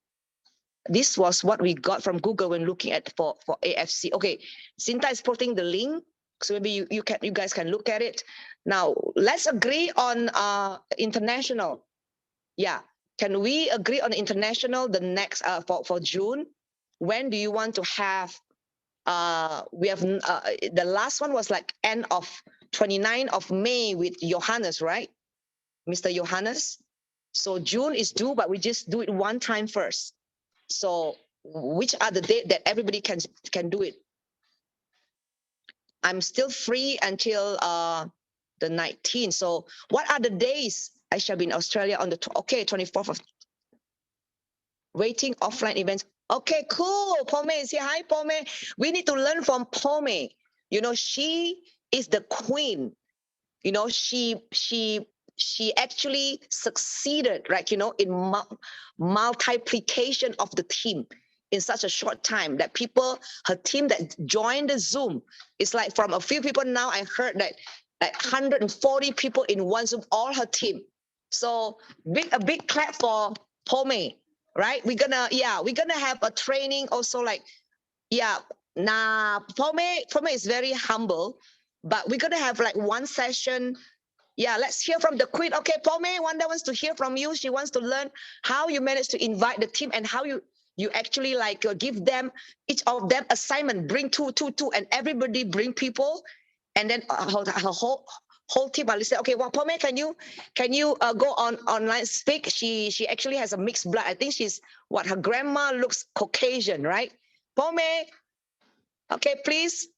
this was what we got from Google when looking at for AFC. Okay, Sinta is putting the link, so maybe you guys can look at it. Now let's agree on international. Yeah, can we agree on international the next for June? When do you want to have? We have the last one was like end of 29th of May with Johannes, right? Mr. Johannes. So June is due, but we just do it one time first. So which are the date that everybody can do it? I'm still free until the 19th. So what are the days I shall be in Australia on the 24th of waiting offline events? Okay, cool. Pome is here. Hi, Pome. We need to learn from Pome. She is the queen. She actually succeeded, right? In multiplication of the team in such a short time, that her team that joined the Zoom, it's like from a few people now, I heard that like 140 people in one Zoom, all her team. So a big clap for Pome, right? We're gonna have a training also, like, yeah. Nah, Pome is very humble, but we're gonna have like one session. Yeah, let's hear from the queen. Okay, Pome, Wanda wants to hear from you. She wants to learn how you manage to invite the team and how you actually like give them, each of them assignment, bring two, and everybody bring people, and then her whole team. I said, okay, well, Pome, can you go on online speak? She actually has a mixed blood. I think she's her grandma looks Caucasian, right? Pome, okay, please.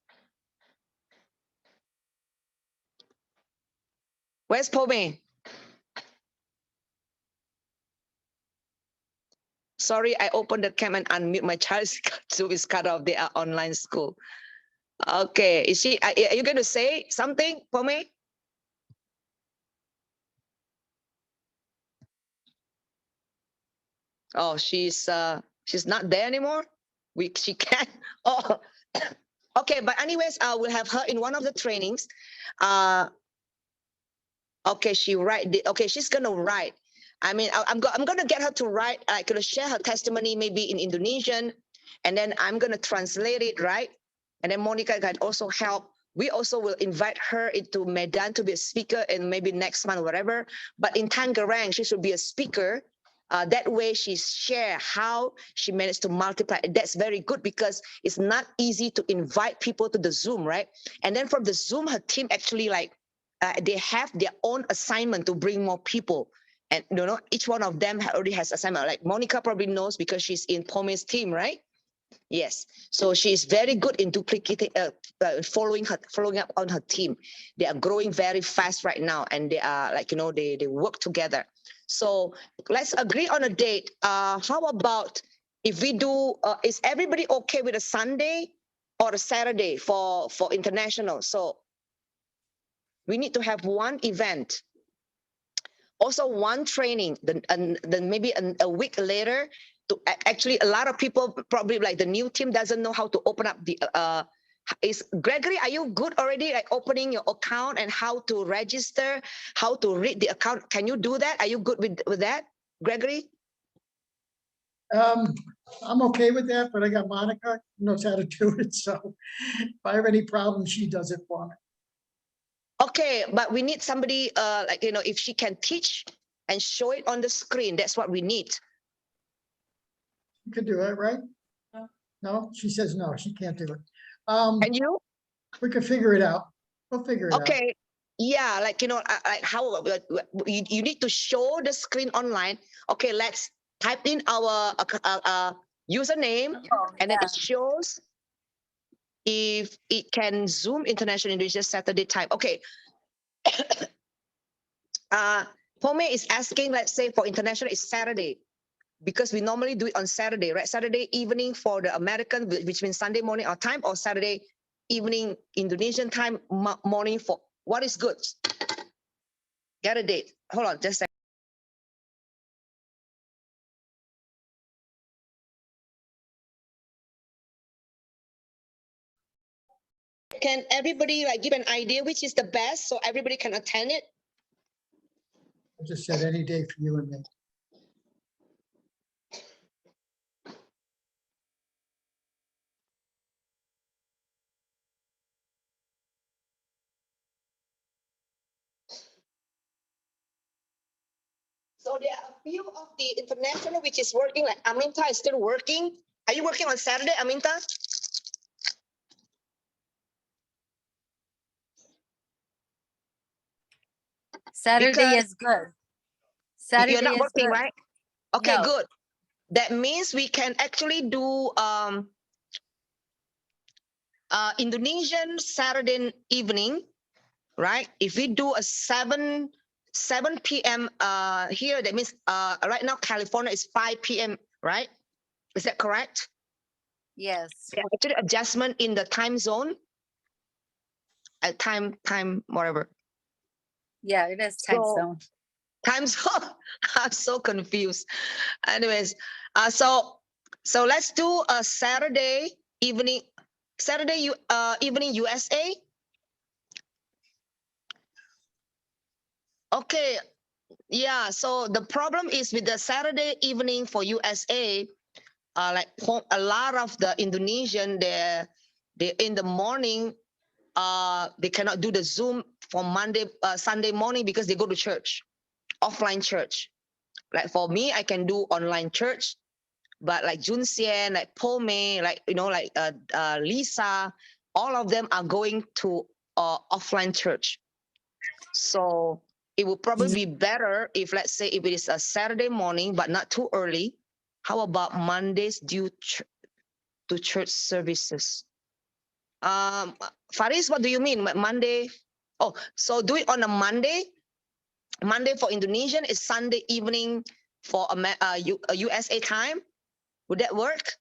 Where's Pome? Sorry, I opened the cam and unmute my child's Zoom is cut off. They are online school. Okay, is she? Are you going to say something for me? Oh, she's not there anymore. She can't. Oh, okay. But anyways, we'll have her in one of the trainings. Okay, okay, she's gonna write. I mean, I'm gonna get her to write. Gonna share her testimony maybe in Indonesian, and then I'm gonna translate it, right? And then Monica can also help. We also will invite her into Medan to be a speaker, and maybe next month, whatever. But in Tangerang, she should be a speaker. That way, she share how she managed to multiply. That's very good because it's not easy to invite people to the Zoom, right? And then from the Zoom, her team actually they have their own assignment to bring more people. And each one of them already has assignment. Like Monica probably knows because she's in Pome's team, right? Yes. So she is very good in duplicating, following up on her team. They are growing very fast right now, and they are like, they work together. So let's agree on a date. How about if we do? Is everybody okay with a Sunday or a Saturday for international? So we need to have one event, also one training, then maybe a week later. Actually, a lot of people probably like the new team doesn't know how to open up the is Gregory, are you good already like opening your account and how to register, how to read the account? Can you do that? Are you good with that, Gregory? I'm okay with that, but I got Monica who knows how to do it. So if I have any problems, she does it for me. Okay, but we need somebody like, if she can teach and show it on the screen, that's what we need. You could do it, right? No, she says no, she can't do it. Can you? We could figure it out. We'll figure it out. Okay. Yeah, like, like how you need to show the screen online. Okay, let's type in our username, and then it shows if it can Zoom International Indonesia Saturday time. Okay. Pome is asking, let's say for international it's Saturday, because we normally do it on Saturday, right? Saturday evening for the American, which means Sunday morning our time, or Saturday evening Indonesian time morning for what is good? Get a date. Hold on, just a second. Can everybody like give an idea which is the best so everybody can attend it? I just said any day for you and me. So there are a few of the international which is working, like Aminta is still working. Are you working on Saturday, Aminta? Saturday Because is good. you're Saturday not is working, good. right? Okay, No. good. That means we can actually do Indonesian Saturday evening, right? If we do a 7 p.m. Here, that means right now California is 5 p.m., right? Is that correct? Yes. Yeah, actually adjustment in the time zone. Time whatever. Yeah, it is time zone. Time zone. I'm so confused. Anyways, so let's do a Saturday evening evening USA. Okay. Yeah, so the problem is with the Saturday evening for USA, like a lot of the Indonesian, they in the morning, they cannot do the Zoom for Sunday morning because they go to church, offline church. Like for me, I can do online church, but like Jun Xian, like Pome, like like Lisa, all of them are going to offline church. So it would probably be better if, let's say, if it is a Saturday morning, but not too early. How about Mondays due to church services? Faris, what do you mean? Monday? Oh, so do it on a Monday. Monday for Indonesian is Sunday evening for USA time. Would that work?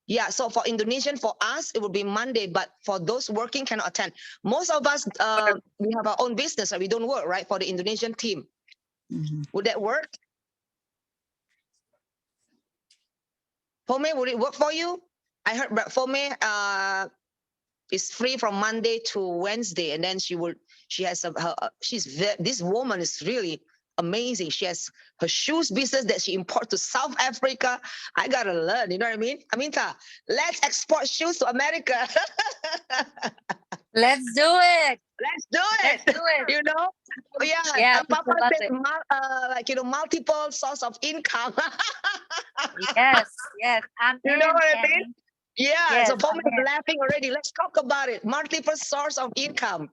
Yeah, so for Indonesian, for us, it would be Monday, but for those working cannot attend. Most of us, we have our own business, so we don't work, right, for the Indonesian team. Mm-hmm. Would that work? Fome, would it work for you? I heard Fome is free from Monday to Wednesday, and then she has this woman is really amazing. She has her shoes business that she imports to South Africa. I gotta learn, you know what I mean? Aminta, let's export shoes to America. Let's do it. Let's do it. Let's do it. You know? Yeah, and Papa said, like, multiple source of income. Yes. I'm you in, know what I Kenny. mean? Yeah, yes, so Poma is laughing already. Let's talk about it. Multiple source of income.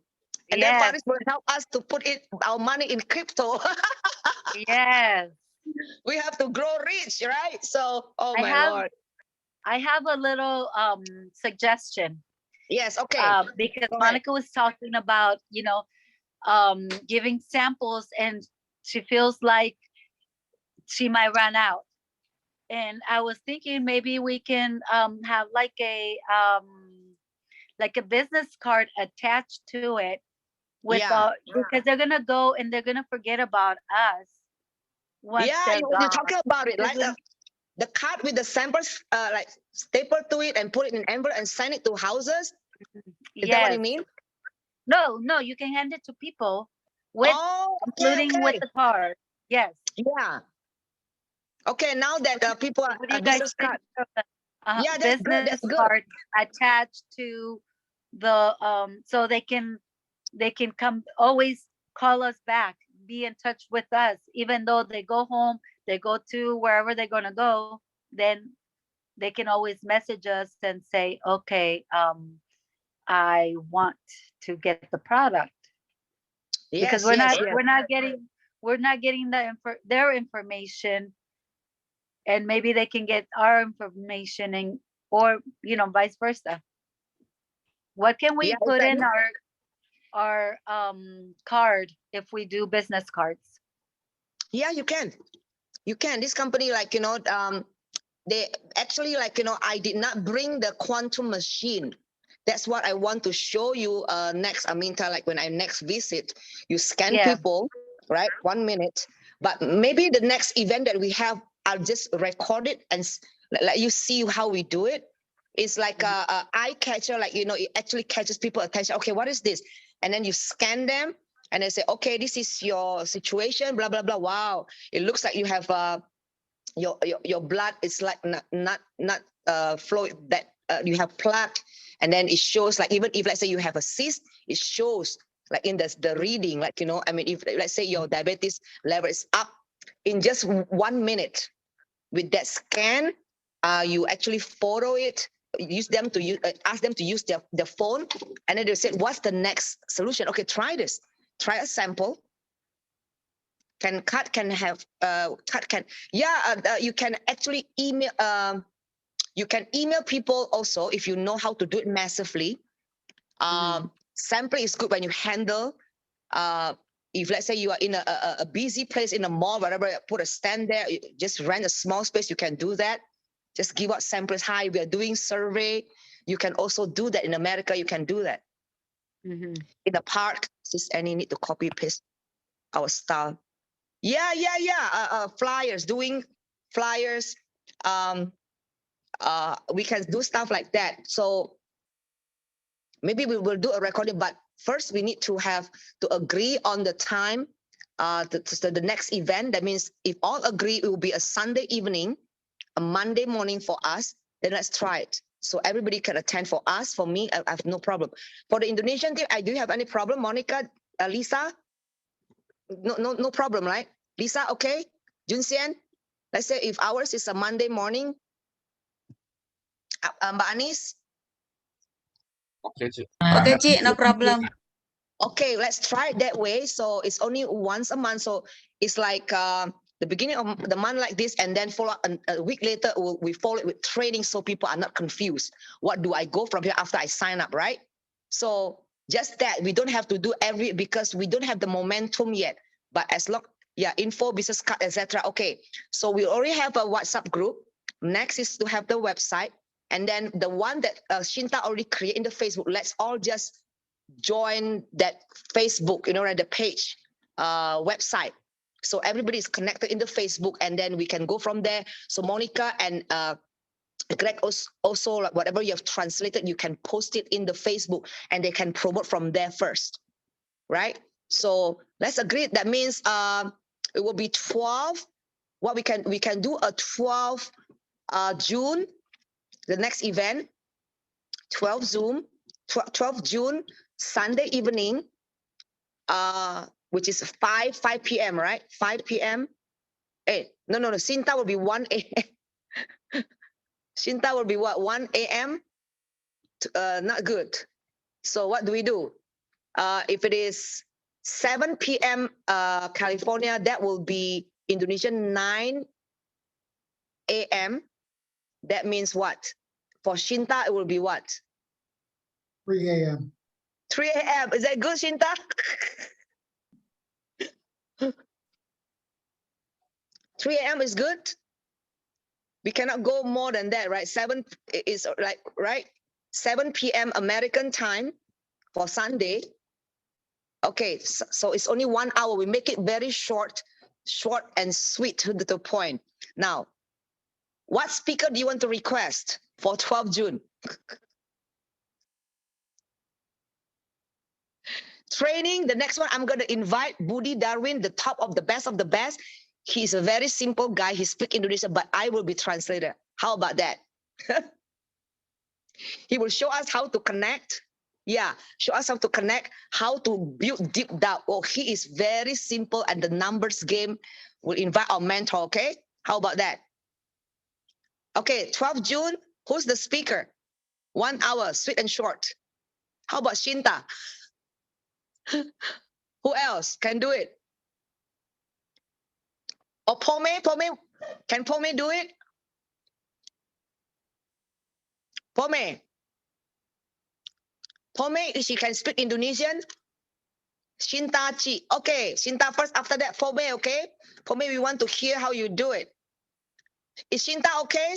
And then Faris will help us to put our money in crypto. Yes. We have to grow rich, right? So, oh I my have Lord. I have a little suggestion. Yes, okay. Because Go ahead. Monica was talking about, giving samples, and she feels like she might run out. And I was thinking maybe we can have like a business card attached to it with Yeah. because they're gonna go and they're gonna forget about us once Yeah, they're you're gone. talking about it, Because like the card with the samples, like staple to it and put it in envelope and send it to houses. Is that what you yes, mean? no, you can hand it to people with Oh, okay, including with okay. the card. Yes. Yeah. Okay, now that people are What do you guys business think card. of the Yeah, that's good. business That's good. card attached to the so they can come always call us back, be in touch with us, even though they go home, they go to wherever they're gonna go, then they can always message us and say, okay, I want to get the product, because Yes, yes, yes. we're not getting their information, and maybe they can get our information, and or vice versa. What can we Yeah, put in exactly. our card if we do business cards? Yeah, you can. You can. This company, like, they actually, like, I did not bring the quantum machine. That's what I want to show you next, Aminta, like when I next visit. You scan Yeah. people, right? 1 minute. But maybe the next event that we have, I'll just record it and let you see how we do it. It's like a eye catcher, like, it actually catches people attention. Okay, what is this? And then you scan them and they say, okay, this is your situation, blah, blah, blah. Wow. It looks like you have your blood is like not flow, that you have plaque, and then it shows, like, even if let's say you have a cyst, it shows like in the reading, like, I mean, if let's say your diabetes level is up in just 1 minute. With that scan, you actually photo it, use them to use ask them to use their phone, and then they said, what's the next solution? Okay, try this. Try a sample. Can have cut can yeah you can actually email, you can email people also if you know how to do it massively. Sampling is good when you handle, if let's say you are in a busy place in a mall, whatever, put a stand there, just rent a small space, you can do that. Just give out samples. Hi, we are doing survey. You can also do that in America. You can do that in the park. Just any need to copy paste our style. Yeah. Flyers, doing flyers. We can do stuff like that. So maybe we will do a recording, but first we need to have to agree on the time. The next event. That means if all agree, it will be a Sunday evening, a Monday morning for us. Then let's try it. So everybody can attend. For us, for me, I have no problem. For the Indonesian team, I do have any problem, Monica, Lisa? No problem, right? Lisa, okay? Junsian, let's say if ours is a Monday morning, Mbak Anis? Okay, Cik. Okay, Cik, no problem. Okay, let's try it that way. So it's only once a month. So it's like the beginning of the month like this, and then follow up a week later, we follow it with training so people are not confused. What do I go from here after I sign up, right? So just that, we don't have to do every, because we don't have the momentum yet. But as long, yeah, info, business card, etc. Okay, so we already have a WhatsApp group. Next is to have the website. And then the one that Shinta already created in the Facebook, let's all just join that Facebook, right, the page, website. So everybody is connected in the Facebook, and then we can go from there. So Monica and Greg also, like whatever you have translated, you can post it in the Facebook, and they can promote from there first, right? So let's agree. That means it will be 12. What we can do a 12 June, the next event, 12 Zoom, 12 June, Sunday evening, which is 5 p.m., right? 5 p.m. Hey, no. Sinta will be 1 a.m. Sinta will be what? 1 a.m. Not good. So what do we do? If it is 7 p.m. California, that will be Indonesian 9 a.m. That means what? For Shinta, it will be what? 3 a.m. 3 a.m. Is that good, Shinta? 3 a.m. is good. We cannot go more than that, right? 7 is like, right? 7 p.m. American time for Sunday. Okay, so it's only 1 hour. We make it very short and sweet to the point. Now, what speaker do you want to request for 12 June? Training, the next one, I'm going to invite Budi Darwin, the top of the best of the best. He's a very simple guy. He speaks Indonesian, but I will be translator. How about that? He will show us how to connect. Yeah, show us how to connect, how to build deep down. Oh, he is very simple, and the numbers game will invite our mentor, okay? How about that? Okay, 12 June, who's the speaker? 1 hour, sweet and short. How about Shinta? Who else can do it? Or Pome, can Pome do it? Pome, she can speak Indonesian. Shinta Chi. Okay, Shinta first, after that Pome, okay? Pome, we want to hear how you do it. Is Shinta okay?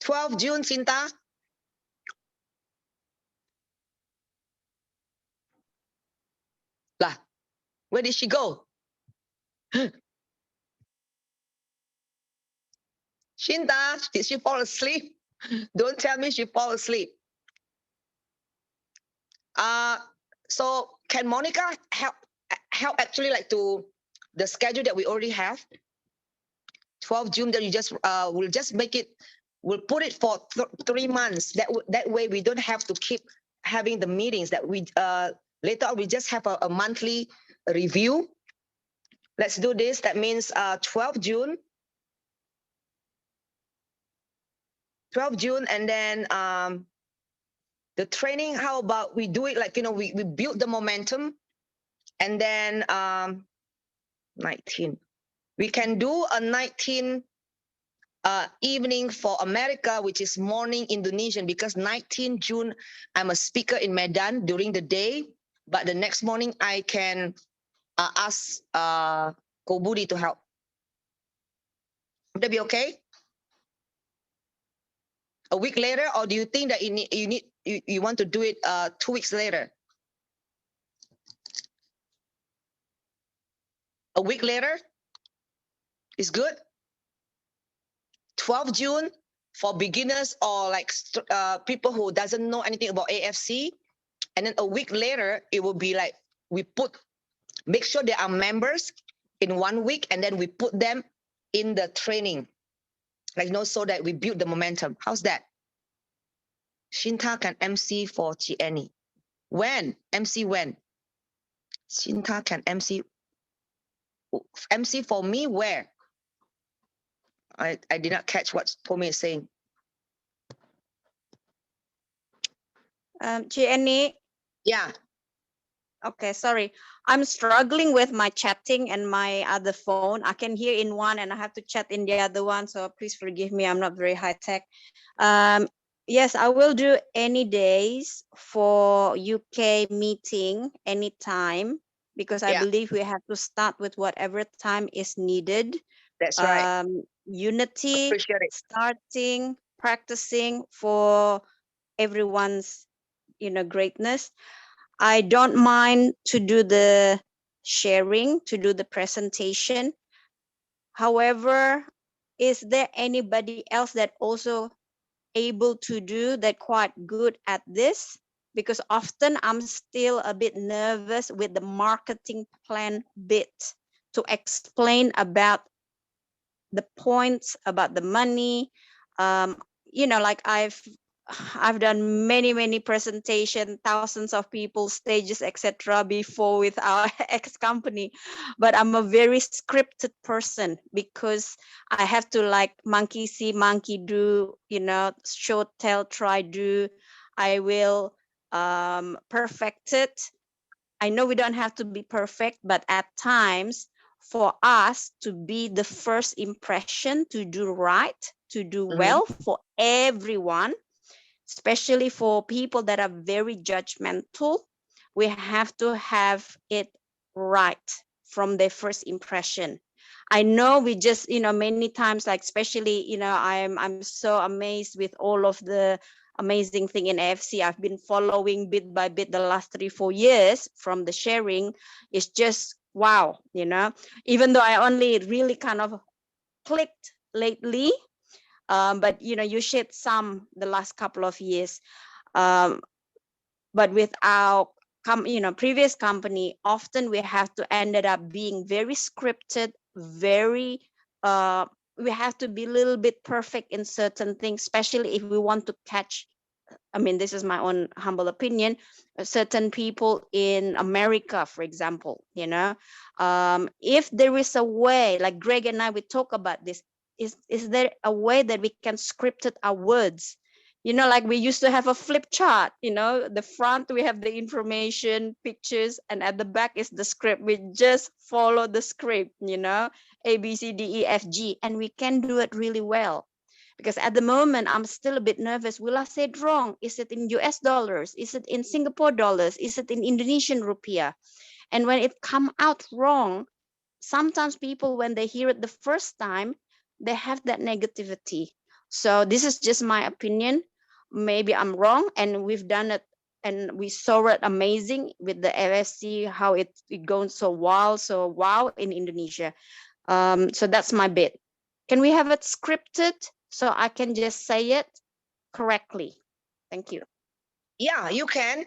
12 June, Shinta. Lah, where did she go? Shinta, did she fall asleep? Don't tell me she fall asleep. So can Monica help actually like to the schedule that we already have? 12 June, that you just we'll just make it, we'll put it for 3 months. That way we don't have to keep having the meetings that we later on we just have a monthly review. Let's do this. That means 12 June. 12 June, and then the training, how about we do it like, we build the momentum, and then 19. We can do a 19 evening for America, which is morning Indonesian, because 19 June, I'm a speaker in Medan during the day, but the next morning I can ask Ko Budi to help. Would that be okay? A week later, or do you think that you want to do it 2 weeks later? A week later is good. 12 June for beginners or like people who doesn't know anything about AFC. And then a week later, it will be like make sure they are members in 1 week, and then we put them in the training, like, so that we build the momentum. How's that? Shinta can MC for Chieni. When? MC when? Shinta can MC for me where? I did not catch what Pome is saying. Jenny. Yeah. Okay, sorry. I'm struggling with my chatting and my other phone. I can hear in one and I have to chat in the other one. So please forgive me. I'm not very high tech. Yes, I will do any days for UK meeting anytime, because I believe we have to start with whatever time is needed. That's right. Unity, Appreciate it. starting, practicing for everyone's, greatness. I don't mind to do the sharing, to do the presentation. However, is there anybody else that also able to do that quite good at this? Because often I'm still a bit nervous with the marketing plan bit to explain about the points, about the money. Like I've done many presentation, thousands of people, stages, etc. before with our ex company, but I'm a very scripted person because I have to like monkey see, monkey do, show, tell, try, do. I will perfect it I know we don't have to be perfect, but at times for us to be the first impression, to do right, to do well for everyone, especially for people that are very judgmental, we have to have it right from their first impression. I know we just, many times, like especially, I'm so amazed with all of the amazing thing in AFC. I've been following bit by bit the last 3-4 years from the sharing. It's just wow, even though I only really kind of clicked lately, but you shared some the last couple of years. But with our previous company, often we have to ended up being very scripted, very we have to be a little bit perfect in certain things, especially if we want to catch, I mean, this is my own humble opinion, certain people in America, for example, if there is a way, like Greg and I, we talk about this, is there a way that we can script it our words? Like we used to have a flip chart, the front we have the information, pictures, and at the back is the script. We just follow the script, A, B, C, D, E, F, G, and we can do it really well. Because at the moment, I'm still a bit nervous. Will I say it wrong? Is it in US dollars? Is it in Singapore dollars? Is it in Indonesian rupiah? And when it come out wrong, sometimes people, when they hear it the first time, they have that negativity. So this is just my opinion. Maybe I'm wrong, and we've done it, and we saw it amazing with the LSC, how it goes so wow in Indonesia. So that's my bit. Can we have it scripted so I can just say it correctly? Thank you. Yeah, you can.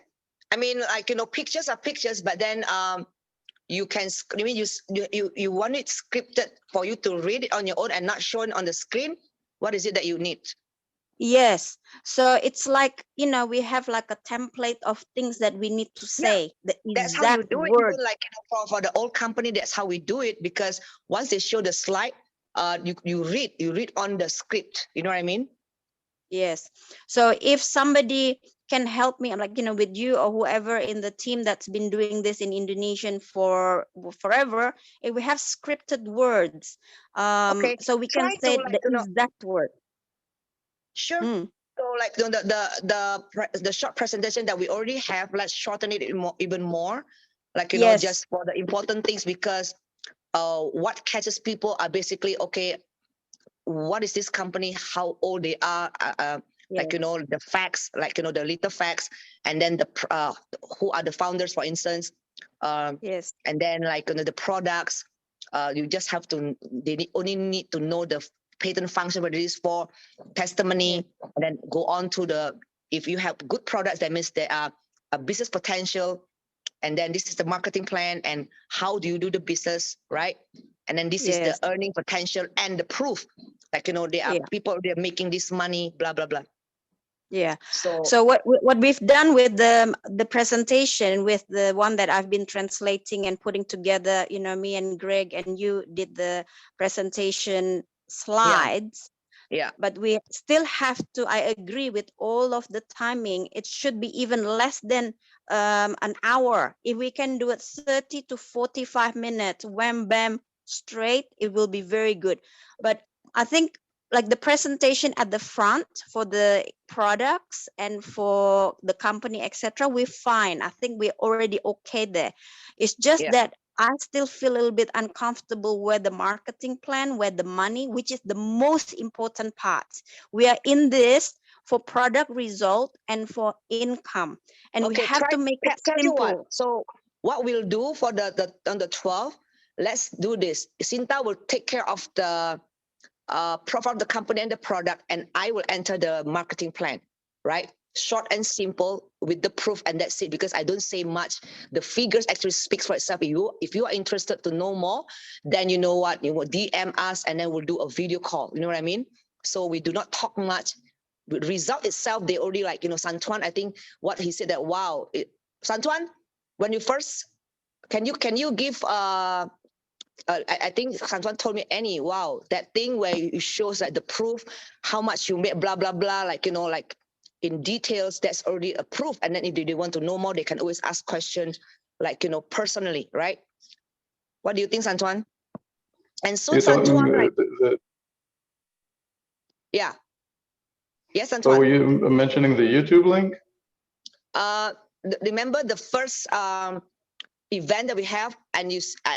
I mean, like, pictures are pictures, but then you can, you want it scripted for you to read it on your own and not shown on the screen. What is it that you need? Yes. So it's like, we have like a template of things that we need to say. The That's how you exact do it. word. Even like, for the old company, that's how we do it, because once they show the slide, you read on the script. You know what I mean? Yes. So if somebody can help me, like, with you or whoever in the team that's been doing this in Indonesian for forever, if we have scripted words, Okay. so we can Try say to, like, the exact word. Sure. So like the short presentation that we already have, let's shorten it even more. Like, Yes. just for the important things, because what catches people are basically, okay, what is this company, how old they are, like, the facts, like, the little facts, and then who are the founders, for instance. Yes. And then, like, the products, you just have to, only need to know the patent function, what it is for, testimony, and then go on to if you have good products, that means there are a business potential, and then this is the marketing plan, and how do you do the business, right? And then this is the earning potential and the proof, like, there are people, they're making this money, blah blah blah. Yeah. So what we've done with the presentation, with the one that I've been translating and putting together, me and Greg and you did the presentation slides. Yeah. But we still have to, I agree with all of the timing. It should be even less than an hour. If we can do it 30 to 45 minutes, wham bam, straight, it will be very good. But I think, like, the presentation at the front for the products and for the company, etc., we're fine. I think we're already okay there. It's just that I still feel a little bit uncomfortable where the marketing plan, where the money, which is the most important part. We are in this for product result and for income, and we have to make it tell you simple. what, so what we'll do for on the 12th, let's do this. Sinta will take care of the profile of the company and the product, and I will enter the marketing plan, right? Short and simple with the proof, and that's it, because I don't say much. The figures actually speaks for itself. If you are interested to know more, then you know what, you will DM us, and then we'll do a video call. You know what I mean? So we do not talk much. The result itself, they already, like, Santuan, I think what he said, that wow, Santuan, when you first, can you give I think Santuan told me, Annie, wow, that thing where it shows like the proof, how much you made, blah, blah, blah, like, like in details, that's already a proof. And then if they want to know more, they can always ask questions. like, personally, right? What do you think, Santuan? And soon, You're talking, Santuan, right? Yeah. Yes, so Santuan. were you mentioning the YouTube link? Remember the first event that we have, and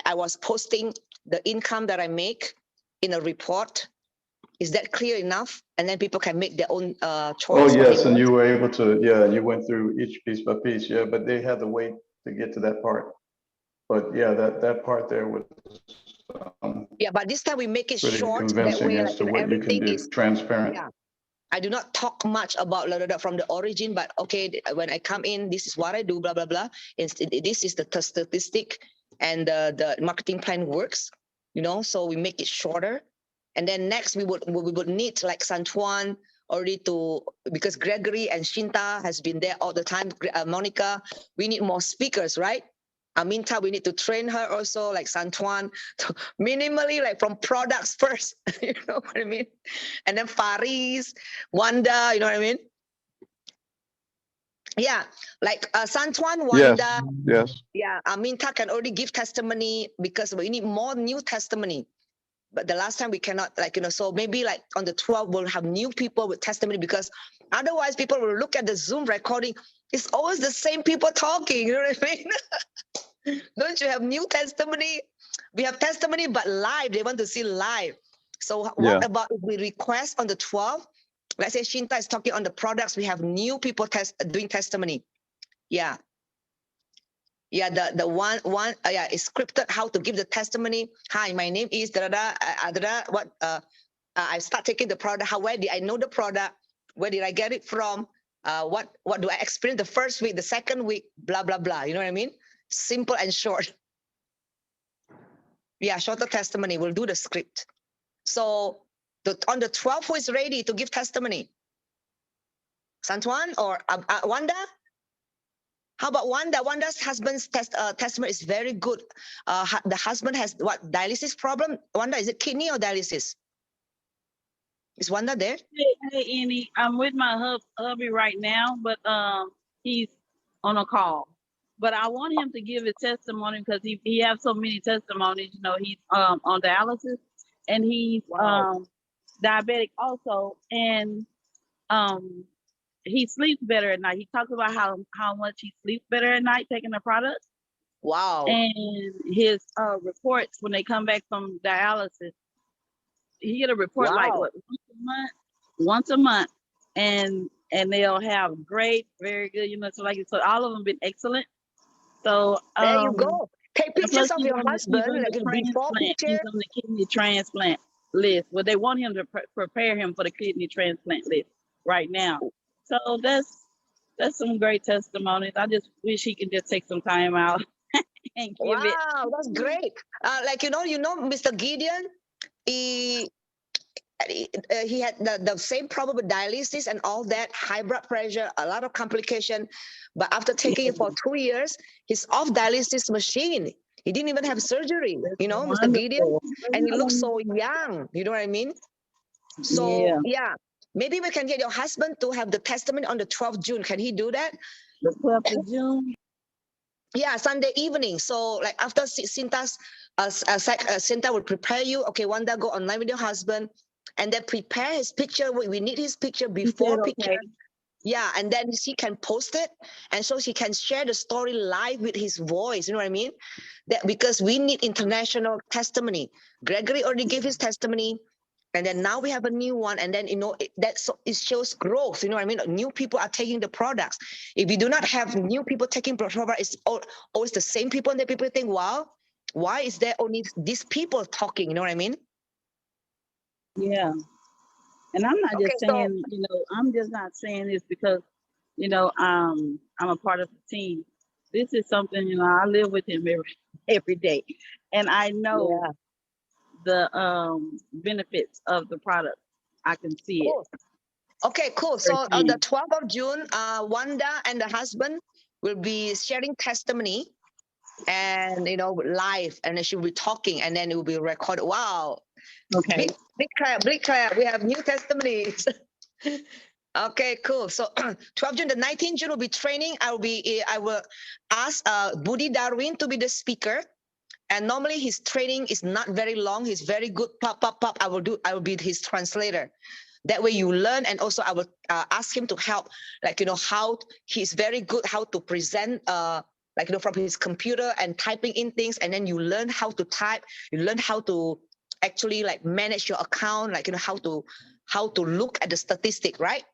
I was posting the income that I make in a report. Is that clear enough? And then people can make their own choice. Oh, yes, and you were able to, yeah, you went through each piece by piece, yeah, but they had to wait to get to that part. But yeah, that part there was yeah, but this time we make it pretty short. That convincing way, as like, to what you can everything do, is transparent. yeah. I do not talk much about from the origin, but okay, when I come in, this is what I do, blah, blah, blah. This is the statistic, and the marketing plan works, so we make it shorter. And then next we would need like Santuan already because Gregory and Shinta has been there all the time. Monica, we need more speakers, right? Aminta, we need to train her also, like Santuan, minimally, like from products first, you know what I mean? And then Faris, Wanda, you know what I mean? Yeah, like Santuan, Wanda. Yes. Yeah, Aminta can already give testimony because we need more new testimony. But the last time we cannot, like, so maybe like on the 12th, we'll have new people with testimony, because otherwise people will look at the Zoom recording. It's always the same people talking, you know what I mean? Don't you have new testimony? We have testimony, but live. They want to see live. So what about if we request on the 12th? Let's say Shinta is talking on the products. We have new people doing testimony. Yeah. Yeah, the one yeah, it's scripted how to give the testimony. Hi, my name is what I start taking the product. Where did I know the product? Where did I get it from? What do I experience the first week, the second week, blah blah blah. You know what I mean? Simple and short. Yeah, shorter testimony. We'll do the script. So on the 12th, who is ready to give testimony? Santuan or Wanda? How about Wanda? Wanda's husband's testimony is very good. The husband has what, dialysis problem? Wanda, is it kidney or dialysis? Is Wanda there? Hey, Annie, I'm with my hubby right now, but he's on a call. But I want him to give his testimony because he has so many testimonies. He's on dialysis, and he's diabetic also, and he sleeps better at night. He talks about how much he sleeps better at night taking the products. Wow. And his reports when they come back from dialysis, he get a report like what, once a month, and they'll have great, very good, so all of them been excellent. So there you go. Take pictures of your husband, like before picture. He's on the kidney transplant list. Well, they want him to prepare him for the kidney transplant list right now. So that's some great testimonies. I just wish he could just take some time out and give it. Wow, that's great. Like Mr. Gideon, he had the same problem with dialysis and all that, high blood pressure, a lot of complication. But after taking it for 2 years, he's off dialysis machine. He didn't even have surgery, Mr. Gideon, and he looks so young. You know what I mean? So yeah, maybe we can get your husband to have the testimony on the 12th June. Can he do that? The 12th of June. Yeah, Sunday evening. So like after Cinta's, Cinta will prepare you. Okay, Wanda, go online with your husband, and then prepare his picture. We need his picture before picture. Yeah, and then he can post it, and so he can share the story live with his voice. You know what I mean? That because we need international testimony. Gregory already gave his testimony, and then now we have a new one, and then it shows growth. You know what I mean? New people are taking the products. If we do not have new people taking products, it's always the same people, and the people think, wow, why is there only these people talking? You know what I mean? Yeah. And I'm not just saying, I'm just not saying this because, I'm a part of the team. This is something, I live with him every day. And I know the benefits of the product. I can see it. Okay, cool. So on the 12th of June, Wanda and the husband will be sharing testimony and, live, and she will be talking, and then it will be recorded. Wow. Okay. Big clap. We have new testimonies. Okay, cool. So 12 June, the 19th June will be training. I will ask Budi Darwin to be the speaker. And normally his training is not very long. He's very good. Pop, pop, pop. I will be his translator. That way you learn, and also I will ask him to help, like, how he's very good, how to present, like, from his computer and typing in things. And then you learn how to type, you learn how to actually like manage your account, like, how to look at the statistic, right?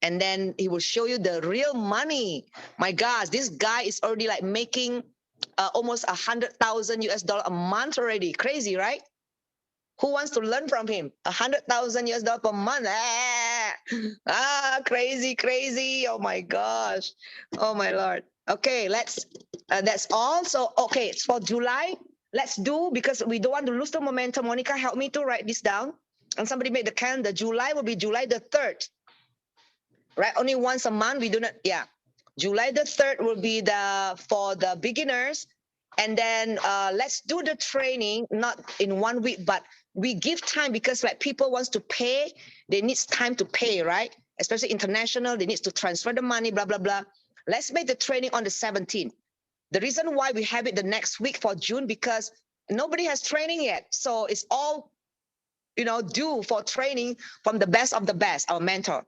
And then he will show you the real money. My gosh, this guy is already like making almost $100,000 a month already. Crazy, right? Who wants to learn from him? $100,000 per month. Crazy, crazy. Oh my gosh. Oh my Lord. Okay, that's all. So, okay, it's for July. Let's do, because we don't want to lose the momentum. Monica, help me to write this down. And somebody make the calendar. July will be July the 3rd. Right? Only once a month. We do not, yeah. July the 3rd will be for the beginners. And then let's do the training, not in 1 week, but we give time, because like people wants to pay, they need time to pay, right? Especially international, they need to transfer the money, blah, blah, blah. Let's make the training on the 17th. The reason why we have it the next week for June, because nobody has training yet. So it's all, due for training from the best of the best, our mentor.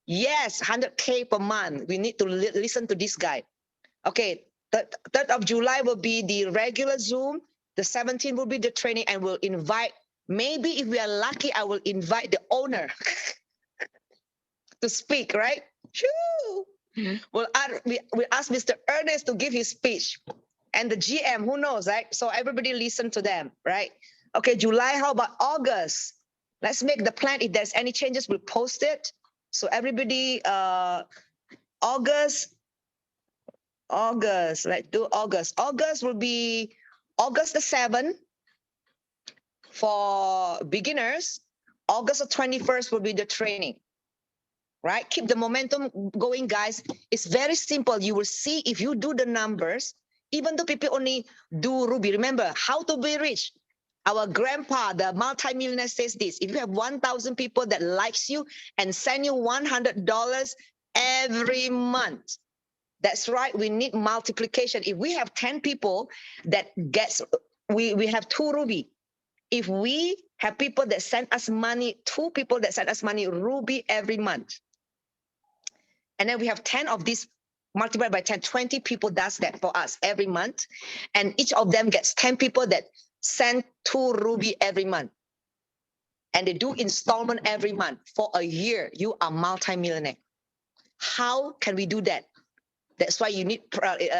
Yes, 100K per month. We need to listen to this guy. Okay, 3rd of July will be the regular Zoom. The 17th will be the training, and we'll invite, maybe if we are lucky, I will invite the owner to speak, right? Shoo! We'll ask Mr. Ernest to give his speech, and the GM, who knows, right? So everybody listen to them, right? Okay, July, how about August? Let's make the plan. If there's any changes, we'll post it. So everybody, August, let's do August. August will be August the 7th for beginners. August the 21st will be the training, right? Keep the momentum going, guys. It's very simple. You will see if you do the numbers, even though people only do Ruby. Remember, how to be rich. Our grandpa, the multimillionaire, says this: if you have 1,000 people that likes you and send you $100 every month, that's right, we need multiplication. If we have 10 people that gets, we have 2 Ruby. If we have people that send us money, 2 people that send us money Ruby every month, and then we have 10 of these multiplied by 10, 20 people does that for us every month. And each of them gets 10 people that send 2 Ruby every month. And they do installment every month for a year. You are multimillionaire. How can we do that? That's why you need,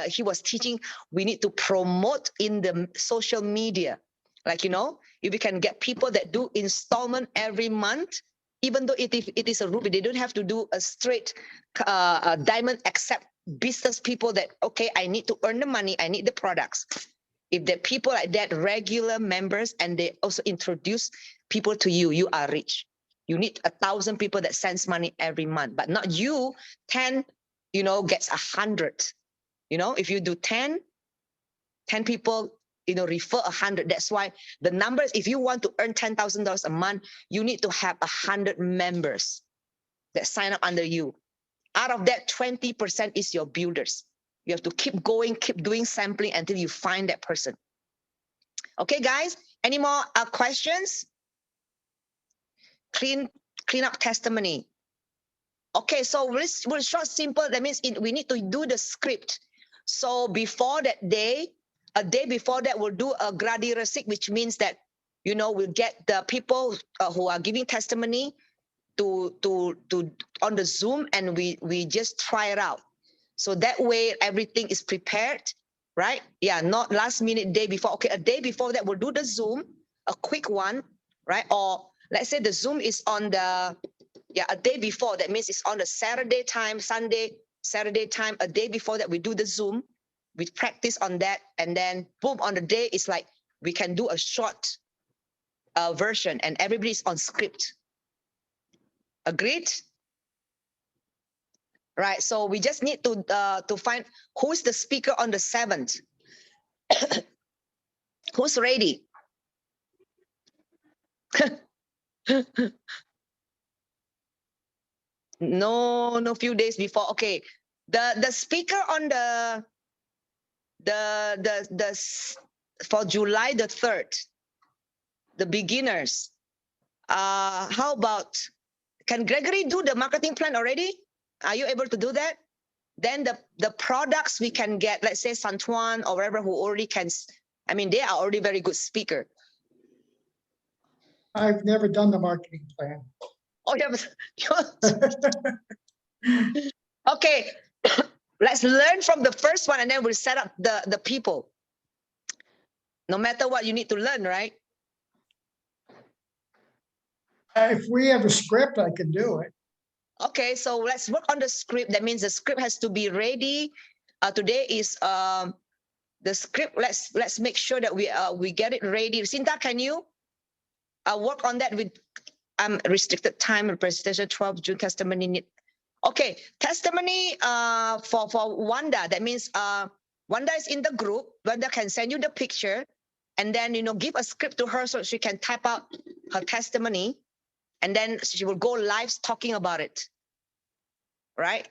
he was teaching, we need to promote in the social media. Like, if we can get people that do installment every month, even though it is a Ruby, they don't have to do a straight diamond, except business people that, okay, I need to earn the money, I need the products. If the people like that, regular members, and they also introduce people to you, you are rich. You need 1,000 people that sends money every month, but not you, 10, gets 100. If you do 10 people, refer 100. That's why the numbers, if you want to earn $10,000 a month, you need to have 100 members that sign up under you. Out of that, 20% is your builders. You have to keep going, keep doing sampling until you find that person. Okay, guys, any more questions? Clean up testimony. Okay, so we'll short, simple. That means we need to do the script. So before that day, a day before that, we'll do a gladi resik, which means that, we'll get the people who are giving testimony to on the Zoom, and we just try it out. So that way everything is prepared, right? Yeah, not last minute, day before. Okay, a day before that, we'll do the Zoom, a quick one, right? Or let's say the Zoom is on the, a day before. That means it's on the Saturday time, Saturday time. A day before that, we do the Zoom. We practice on that, and then boom, on the day, it's like we can do a short version, and everybody's on script. Agreed? Right. So we just need to find who's the speaker on the 7th. Who's ready? No, few days before. Okay, the speaker on for July the 3rd, the beginners. How about, can Gregory do the marketing plan already? Are you able to do that? Then the products we can get, let's say Santuan or whatever, who already can. I mean, they are already very good speaker. I've never done the marketing plan. Oh, yeah. Okay, let's learn from the first one, and then we'll set up the people. No matter what, you need to learn, right? If we have a script, I can do it. Okay, so let's work on the script. That means the script has to be ready. Today is the script. Let's make sure that we get it ready. Sinta, can you work on that with restricted time and presentation 12 June testimony? Okay, testimony for Wanda. That means Wanda is in the group. Wanda can send you the picture, and then give a script to her so she can type out her testimony, and then she will go live talking about it. Right?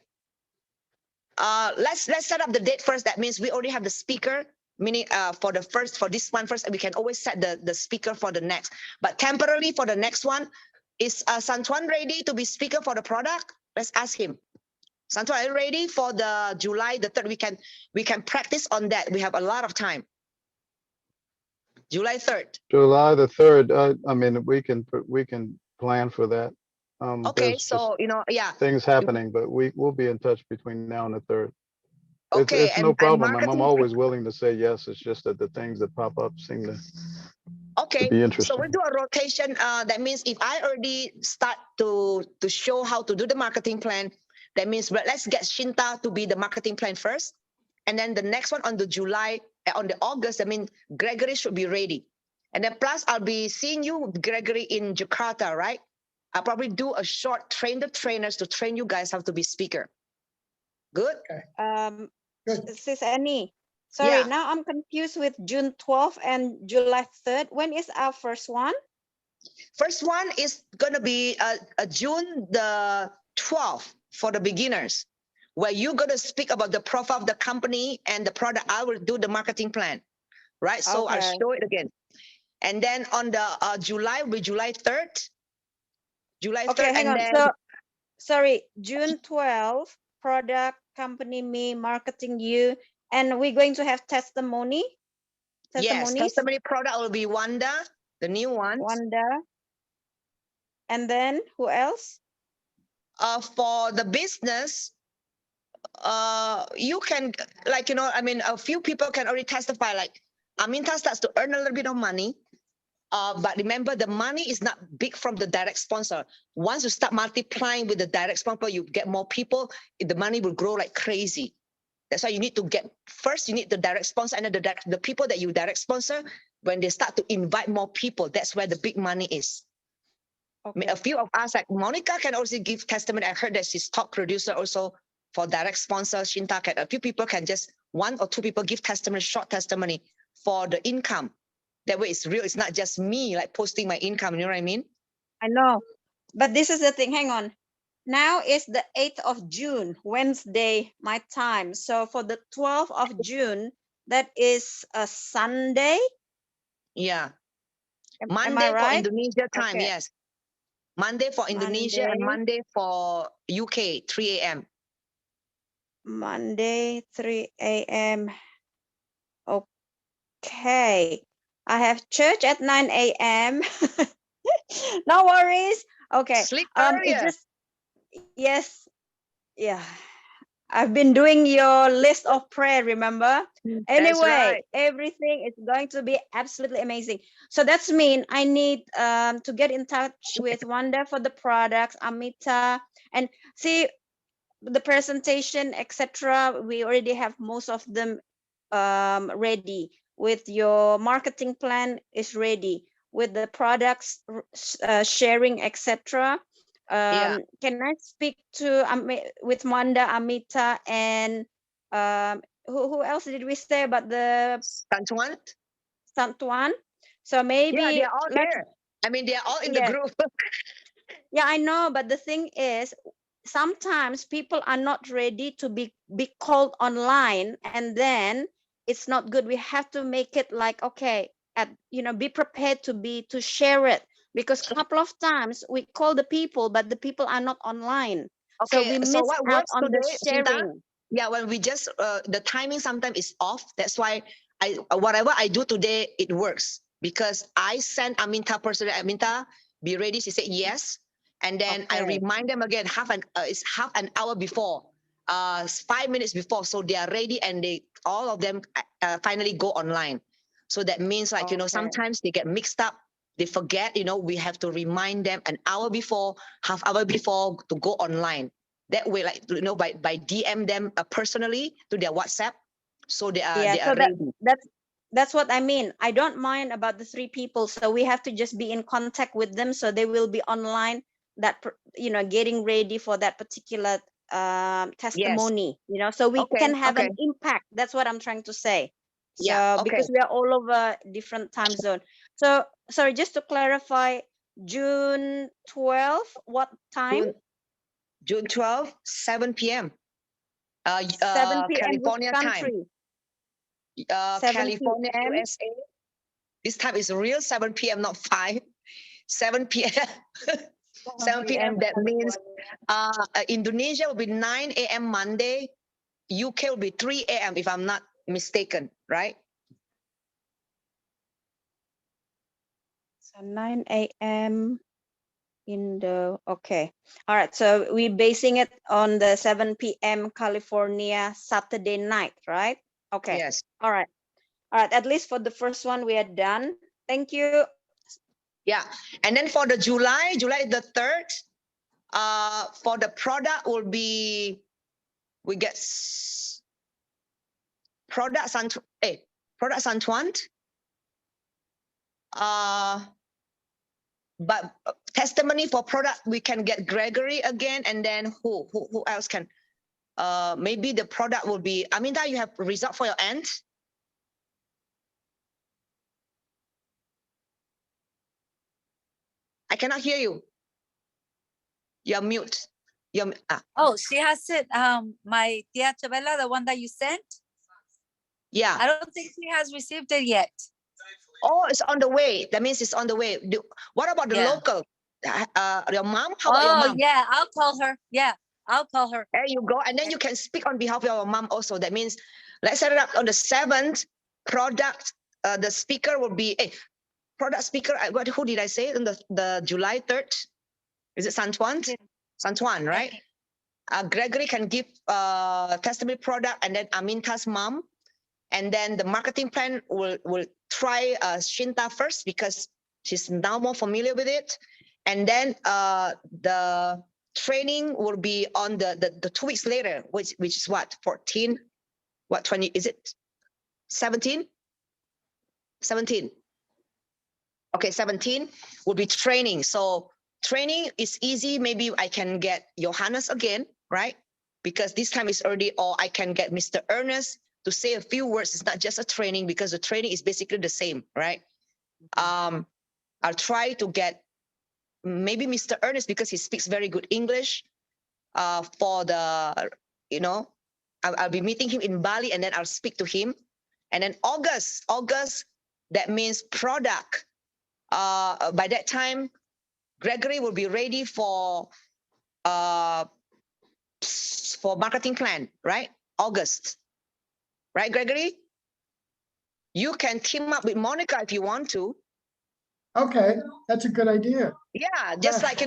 Let's set up the date first. That means we already have the speaker. Meaning for this one first, we can always set the speaker for the next. But temporarily for the next one, is Santuan ready to be speaker for the product? Let's ask him. Santuan, are you ready for the July the 3rd? We can practice on that. We have a lot of time. July 3rd. July the 3rd. I mean, we can plan for that. Okay, There's so yeah, things happening, but we'll be in touch between now and the 3rd. Okay, it's no problem. I'm marketing. always willing to say yes. It's just that the things that pop up seem to Okay, be so interesting. we'll do a rotation. That means if I already start to show how to do the marketing plan, that means let's get Shinta to be the marketing plan first, and then the next one on the August. I mean, Gregory should be ready, and then plus I'll be seeing you, Gregory, in Jakarta, right? I'll probably do a short train the trainers to train you guys how to be speaker. Good. Okay. Good. Sis Annie, sorry, Yeah. now I'm confused with June 12th and July 3rd. When is our first one? First one is gonna be June the 12th for the beginners, where you're gonna speak about the profile of the company and the product. I will do the marketing plan, right? So Okay. I'll show it again. And then on the July will be July 3rd. July 3rd. Okay, hang and on. then So, sorry, June 12th, product, company, me, marketing, you, and we're going to have testimony. yes, Testimonies. testimony product will be Wanda, the new one. Wanda. And then who else? For the business, you can, like, I mean, a few people can already testify, like Aminta starts to earn a little bit of money. But remember, the money is not big from the direct sponsor. Once you start multiplying with the direct sponsor, you get more people, the money will grow like crazy. That's why you need to get, first you need the direct sponsor, and then the people that you direct sponsor, when they start to invite more people, that's where the big money is. Okay. A few of us, like Monica, can also give testimony. I heard that she's top producer also for direct sponsor. Shinta, a few people can just, 1 or 2 people give testimony, short testimony for the income. That way it's real. It's not just me like posting my income. You know what I mean? I know. But this is the thing. Hang on. Now is the 8th of June, Wednesday, my time. So for the 12th of June, that is a Sunday. Yeah. Am Monday I right? for Indonesia time. Okay. Yes. Monday for Indonesia and Monday for UK, 3 a.m. Monday, 3 a.m. Okay. I have church at 9 a.m. No worries. Okay. Sleep It earlier. just, yes. Yeah. I've been doing your list of prayer, remember? Anyway, right. everything is going to be absolutely amazing. So that's mean I need to get in touch with Wanda for the products, Amita, and see the presentation, etc. We already have most of them ready. With your marketing plan is ready. With the products sharing, etc. Yeah. Can I speak to with Wanda, Amita, and who else did we say about the Santuan? Santuan? So maybe Yeah, they're all let's, there. I mean, they're all in the yes. group. Yeah, I know, but the thing is, sometimes people are not ready to be called online, and then it's not good. We have to make it like, okay, be prepared to share it, because a couple of times we call the people, but the people are not online. So Okay, we so miss what out works on the today, Sinta? sharing. Yeah, when we just the timing sometimes is off. That's why whatever I do today, it works, because I sent Aminta personally. Aminta, be ready. She said yes, and then I Okay. remind them again. It's half an hour before, 5 minutes before, so they are ready, and all of them finally go online. So that means, like, Okay. sometimes they get mixed up. They forget. We have to remind them an hour before, half hour before, to go online. That way, like, by DM them personally to their WhatsApp, so they are Yeah, so ready. that's what I mean. I don't mind about the 3 people, so we have to just be in contact with them, so they will be online, getting ready for that particular Yes. testimony, so we Okay. can have Okay. an impact. That's what I'm trying to say. So Yeah. Okay. because we are all over different time zone. So sorry, just to clarify, June 12th, what time? June 12, 7 p.m. 7 p.m. which California time. country? 7 California, p.m. USA. This time is real 7 p.m., not 5. 7 p.m. 7 p.m. That means Indonesia will be 9 a.m. Monday. UK will be 3 a.m. if I'm not mistaken, right? So 9 a.m. okay. All right. So we're basing it on the 7 p.m. California Saturday night, right? Okay. Yes. All right. All right. At least for the first one, we are done. Thank you. Yeah. And then for the July the 3rd, for the product will be, we get product Santuan. But testimony for product, we can get Gregory again, and then who else can? Maybe the product will be, Aminta, you have result for your end? I cannot hear you. You're mute. Oh, she has it. My Tia Chabela, the one that you sent. Yeah. I don't think she has received it yet. Oh, it's on the way. That means it's on the way. What about the local? Your mom? How about your mom? Yeah, I'll call her. Yeah, I'll call her. There you go. And then you can speak on behalf of your mom also. That means let's set it up on the 7th. Product, the speaker will be product speaker. Who did I say on the July 3rd? Is it Santuan? Santuan, right? Gregory can give testimony product, and then Aminta's mom. And then the marketing plan will try Shinta first, because she's now more familiar with it. And then the training will be on the 2 weeks later, which is what, 14, what, 20, is it 17? 17. Okay, 17 will be training. So training is easy. Maybe I can get Johannes again, right? Because this time is already, or I can get Mr. Ernest to say a few words. It's not just a training, because the training is basically the same, right? I'll try to get maybe Mr. Ernest, because he speaks very good English, for the, I'll be meeting him in Bali, and then I'll speak to him. And then August, that means product. By that time, Gregory will be ready for marketing plan, right? August, right, Gregory? You can team up with Monica if you want to. Okay, that's a good idea. Yeah, just like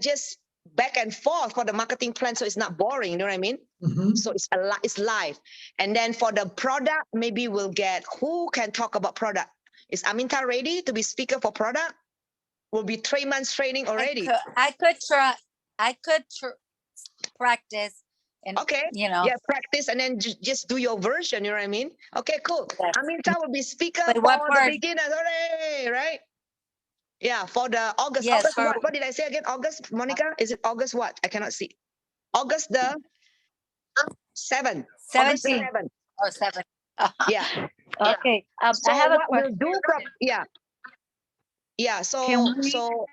just back and forth for the marketing plan, so it's not boring. You know what I mean? Mhm. So it's live. And then for the product, maybe we'll get who can talk about product. Is Aminta ready to be speaker for product? Will be 3 months training already. I could try. I could practice. And, okay. Yeah, practice, and then just do your version. You know what I mean? Okay, cool. Yes. Aminta will be speaker But for what the part? beginners. Hooray, right? Yeah, for the August. Yes, August what did I say again? August, Monica? Is it August what? I cannot see. August the 7th. 17. August 7th. Oh, 7. Yeah. Okay. So I have a what question. we'll do from so Can we, so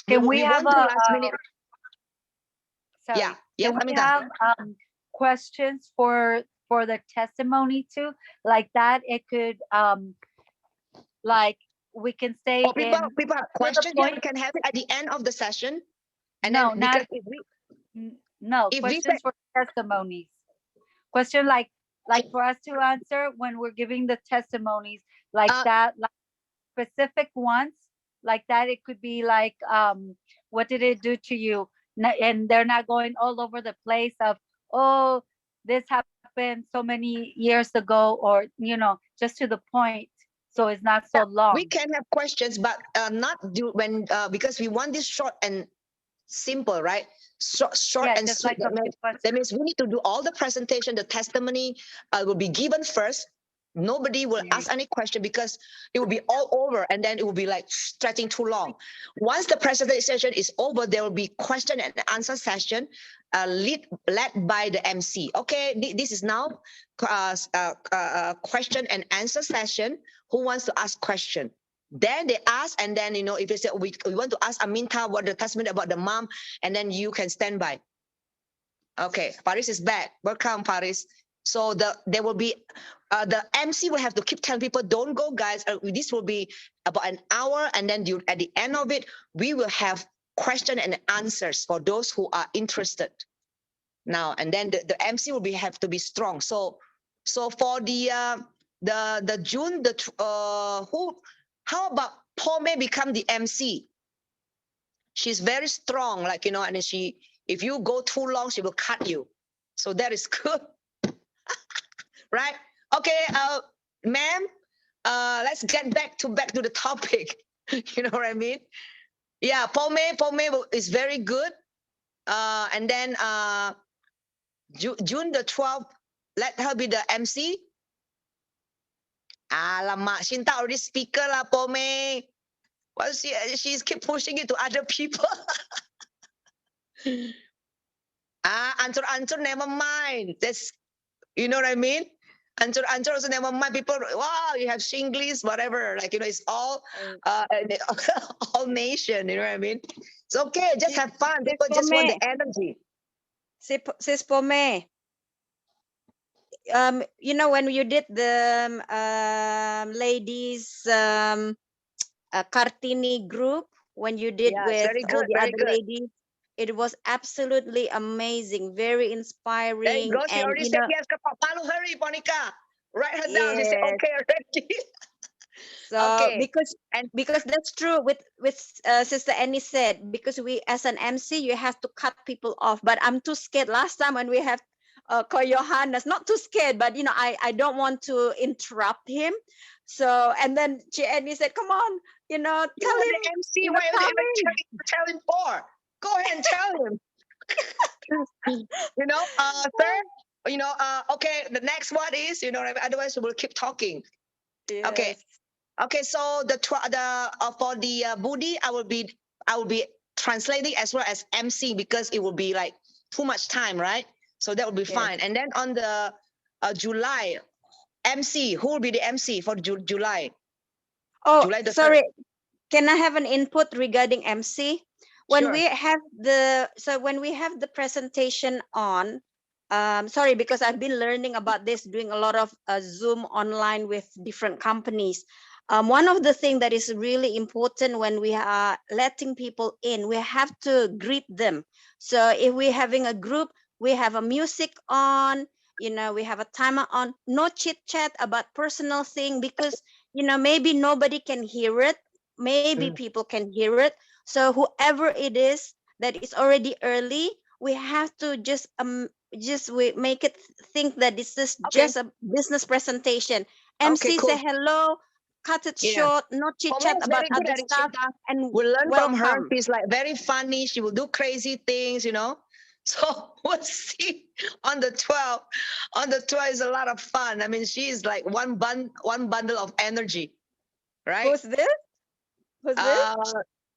can we we have won't do a last minute. Sorry. Yeah. Yes, Can we Amita. have questions for the testimony too? Like that, it could like we can stay Or people in people have to the questions. Yeah, we point. can have it at the end of the session. And No, then not because no if we say questions for testimonies. Question like for us to answer when we're giving the testimonies like that, like specific ones like that. It could be like, what did it do to you? And they're not going all over the place of, oh, this happened so many years ago, or just to the point, so it's not so we long. can have questions, but not do when because we want this short and simple, right? Short Yeah, and just sweet. like a few That questions. means we need to do all the presentation. The testimony will be given first. Nobody will ask any question because it will be all over, and then it will be like stretching too long. Once the presentation is over, there will be question and answer session, led by the MC. Okay, this is now question and answer session. Who wants to ask question? Then they ask, and then if they say we want to ask Aminta what the testimony about the mom, and then you can stand by. Okay, Paris is back. Welcome, Paris. So there will be the MC will have to keep telling people, don't go, guys. This will be about an hour, and then at the end of it, we will have question and answers for those who are interested. Now and then the MC will have to be strong. So for the June how about Pome become the MC? She's very strong, and if you go too long, she will cut you. So that is good. Right? Okay, ma'am, let's get back to the topic. You know what I mean? Yeah, Pome is very good. And then June the 12th, let her be the MC. Alamak, Shinta already speaker lah, Pome. Well, she's keep pushing it to other people. Answer, never mind. That's, you know what I mean? Answer also never mind. People, wow, you have Shinglish, whatever. It's all all nation. You know what I mean? It's okay. Just have fun. People just want the energy. Sis Pome, when you did the ladies Kartini group, when you did Yeah, it's with very all good, the very other good. ladies, it was absolutely amazing, very There you inspiring, go. She and already said yes. Palu, hurry, Monica. Write her down. She said, yes. okay, already. So Okay. because that's true with Sister Annie said, because we as an MC you have to cut people off, but I'm too scared. Last time when we have Ko Johannes, not too scared, but I don't want to interrupt him. So and then Annie said, come on, tell him The MC, in the why are you comment. tell him for? Go ahead and tell him. Third, okay, the next one is, otherwise we'll keep talking. Okay. Yes. Okay, so for the Budi, I will be translating as well as MC because it will be like too much time, right? So that will be fine. And then on the July MC, who will be the MC for July? Oh, July the sorry. 3rd. Can I have an input regarding MC? When Sure. we have the presentation on, sorry, because I've been learning about this, doing a lot of Zoom online with different companies. One of the things that is really important when we are letting people in, we have to greet them. So if we're having a group, we have a music on, we have a timer on, no chit chat about personal thing, because maybe nobody can hear it, maybe people can hear it. So whoever it is that is already early, we have to just we make it think that this is just a business presentation. MC cool. say hello, cut it short, no chit chat Is about very good other at it, stuff, Shita. and We'll learn from her. welcome. She's like very funny. She will do crazy things, So we'll see on the 12th. On the 12th is a lot of fun. I mean, she's like one bundle of energy, right? Who's this? Who's this?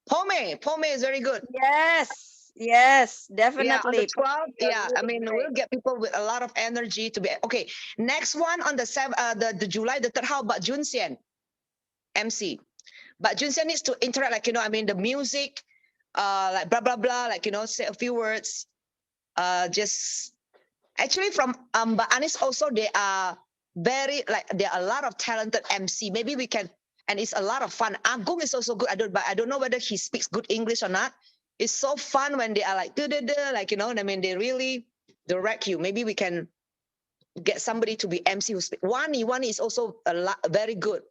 Pome is very good. Yes, Yeah, on the definitely. 12th. Yeah, I Really mean, great. we'll get people with a lot of energy to be okay. Next one on the 7th, the July the 3rd. How about Junsian MC? But Junsian needs to interact, the music, like blah blah blah, say a few words. just actually from but Anis also, they are very like, there are a lot of talented MC. Maybe we can, and it's a lot of fun. Agung is also good. But I don't know whether he speaks good English or not. It's so fun when they are like, like, you know what I mean? They really direct you. Maybe we can get somebody to be MC who speak. Wani is also very good.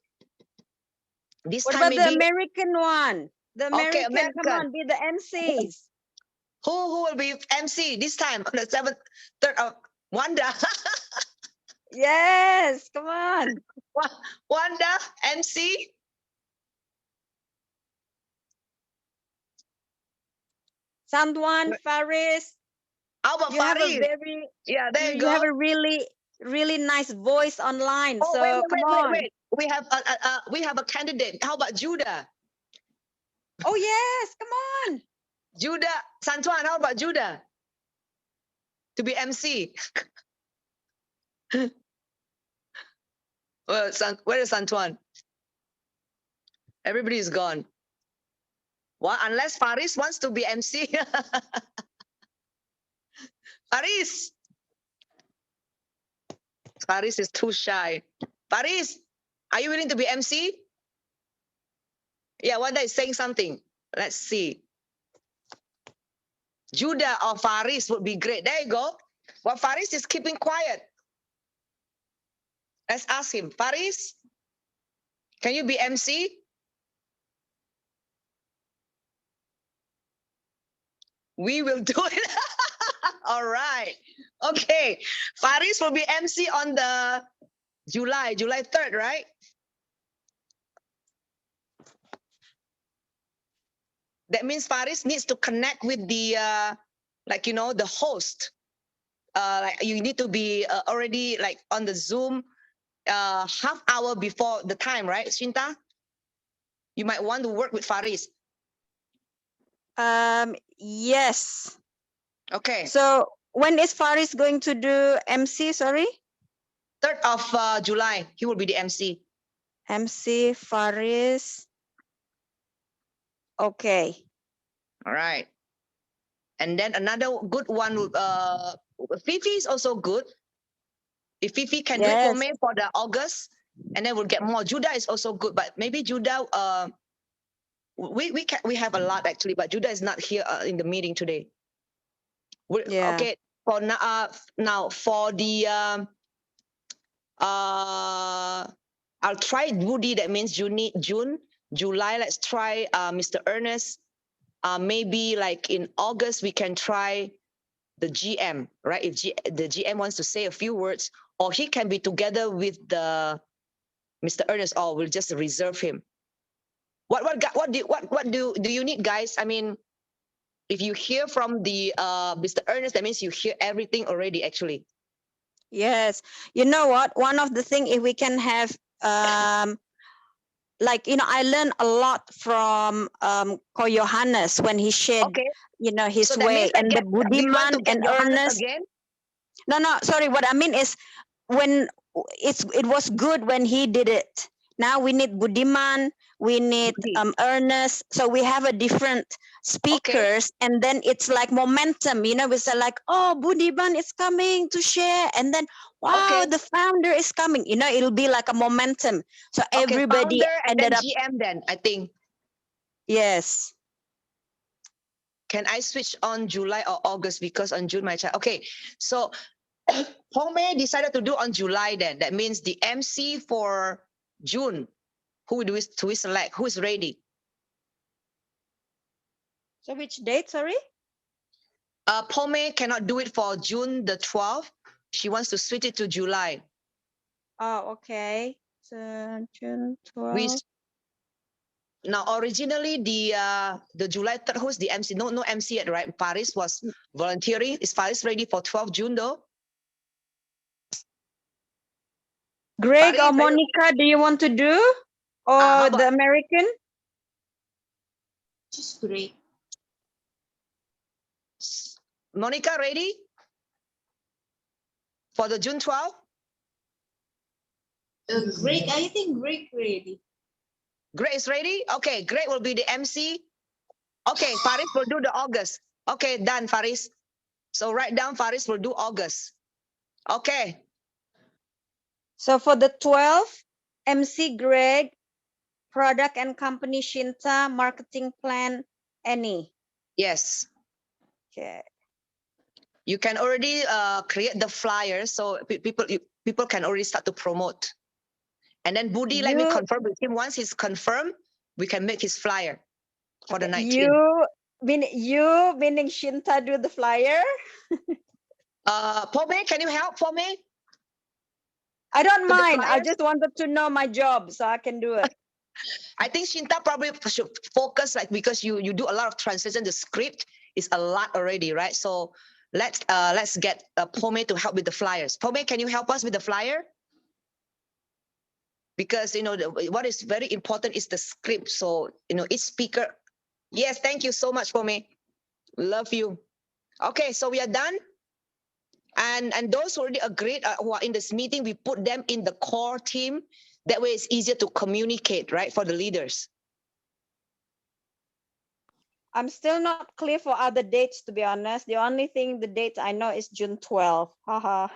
This What time about the maybe, American one? The okay, American, come American. on, be the MCs. Who will be MC this time on the 7th, 3rd of Wanda? Yes, come on. Wanda, MC. Someone, Faris, How about you have a Faris? very, Yeah, there you you have go. a really, really nice voice online. Oh, So come on. wait. We have a candidate. How about Judah? Oh yes, come on. Judah, Santuan, how about Judah? To be MC. Well, where is Santuan? Everybody is gone. Well, unless Faris wants to be MC. Faris is too shy. Faris, are you willing to be MC? Yeah, Wanda is saying something. Let's see. Judah or Faris would be great. There you go. Well, Faris is keeping quiet. Let's ask him. Faris, can you be MC? We will do it. All right. Okay. Faris will be MC on the July 3rd, right? That means Faris needs to connect with the, like, you know, the host. Like you need to be already like on the Zoom half hour before the time, right, Shinta? You might want to work with Faris. Yes. Okay. So when is Faris going to do MC? Sorry. 3rd of July, he will be the MC. MC Faris. Okay. All right. And then another good one, Fifi is also good. If Fifi can do it for me for the August, and then we'll get more. Judah is also good, but maybe Judah, we have a lot actually, but Judah is not here in the meeting today. Okay, for now for the I'll try Woody. That means June, July. Let's try Mr. Ernest. Maybe like in August we can try the GM, right? If the GM wants to say a few words, or he can be together with the Mr. Ernest, or we'll just reserve him. What do you need, guys? I mean, if you hear from the Mr. Ernest, that means you hear everything already, actually. Yes. You know what? One of the things, if we can have like, you know, I learned a lot from Ko Johannes when he shared, you know, his So that way, means that and the do you want Budiman to get and Johannes Ernest. again? No, sorry. What I mean is when it was good when he did it. Now we need Budiman, we need Ernest. So we have a different speakers, and then it's like momentum, you know, we say like, oh, Budiman is coming to share, and then wow, the founder is coming, you know, it'll be like a momentum. So everybody founder and ended then up. GM then, I think. Yes. Can I switch on July or August, because on June my child? Okay, so Home decided to do on July then. That means the MC for June, who do we select? Who is ready? So which date, sorry? Pome cannot do it for June the 12th. She wants to switch it to July. Oh, okay. So June 12th. Now, originally the July 3rd, who's the MC? No MC yet, right? Faris was volunteering. Is Faris ready for 12 June though? Greg or Monica, do you want to do? Or the American? Just Greg. Monica, ready? For the June 12th? Greg, I think Greg ready. Greg is ready? Okay, Greg will be the MC. Okay, Faris will do the August. Okay, done, Faris. So write down Faris will do August. Okay. So for the 12th, MC Greg, product and company Shinta, marketing plan Annie. Yes. Okay. You can already create the flyer, so people can already start to promote. And then Budi, let me confirm with him. Once he's confirmed, we can make his flyer for the 19th. You meaning Shinta do the flyer? Pome, can you help for me? I don't With the mind. I flyers? just wanted to know my job so I can do it. I think Shinta probably should focus, like, because you do a lot of translation. The script is a lot already, right? So let's get Pome to help with the flyers. Pome, can you help us with the flyer? Because what is very important is the script. So each speaker. Yes, thank you so much, Pome. Love you. Okay, so we are done. And those who already agreed who are in this meeting, we put them in the core team. That way it's easier to communicate, right, for the leaders. I'm still not clear for other dates, to be honest. The only thing, the date I know is June 12th. Haha.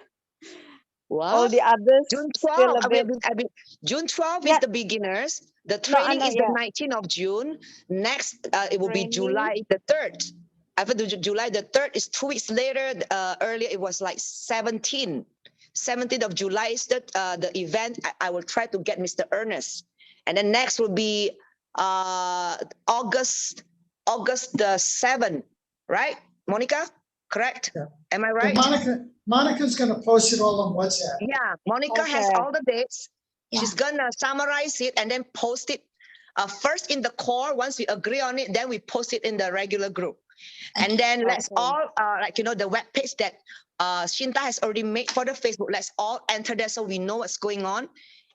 What? All the others June still 12th. a bit. June 12th Yeah. is the beginners. The No, I training know, is the yeah. 19th of June. Next, it will be Training. July the 3rd. After July the 3rd is 2 weeks later. Earlier, it was like 17th of July is the event. I will try to get Mr. Ernest. And then next will be August the 7th, right, Monica? Correct? Yeah. Am I Yeah, right? Monica's gonna post it all on WhatsApp. Yeah, Monica has Okay. all the dates. Yeah. She's gonna summarize it and then post it first in the core. Once we agree on it, then we post it in the regular group. And then let's Okay. all, the web page that Shinta has already made for the Facebook, let's all enter there so we know what's going on.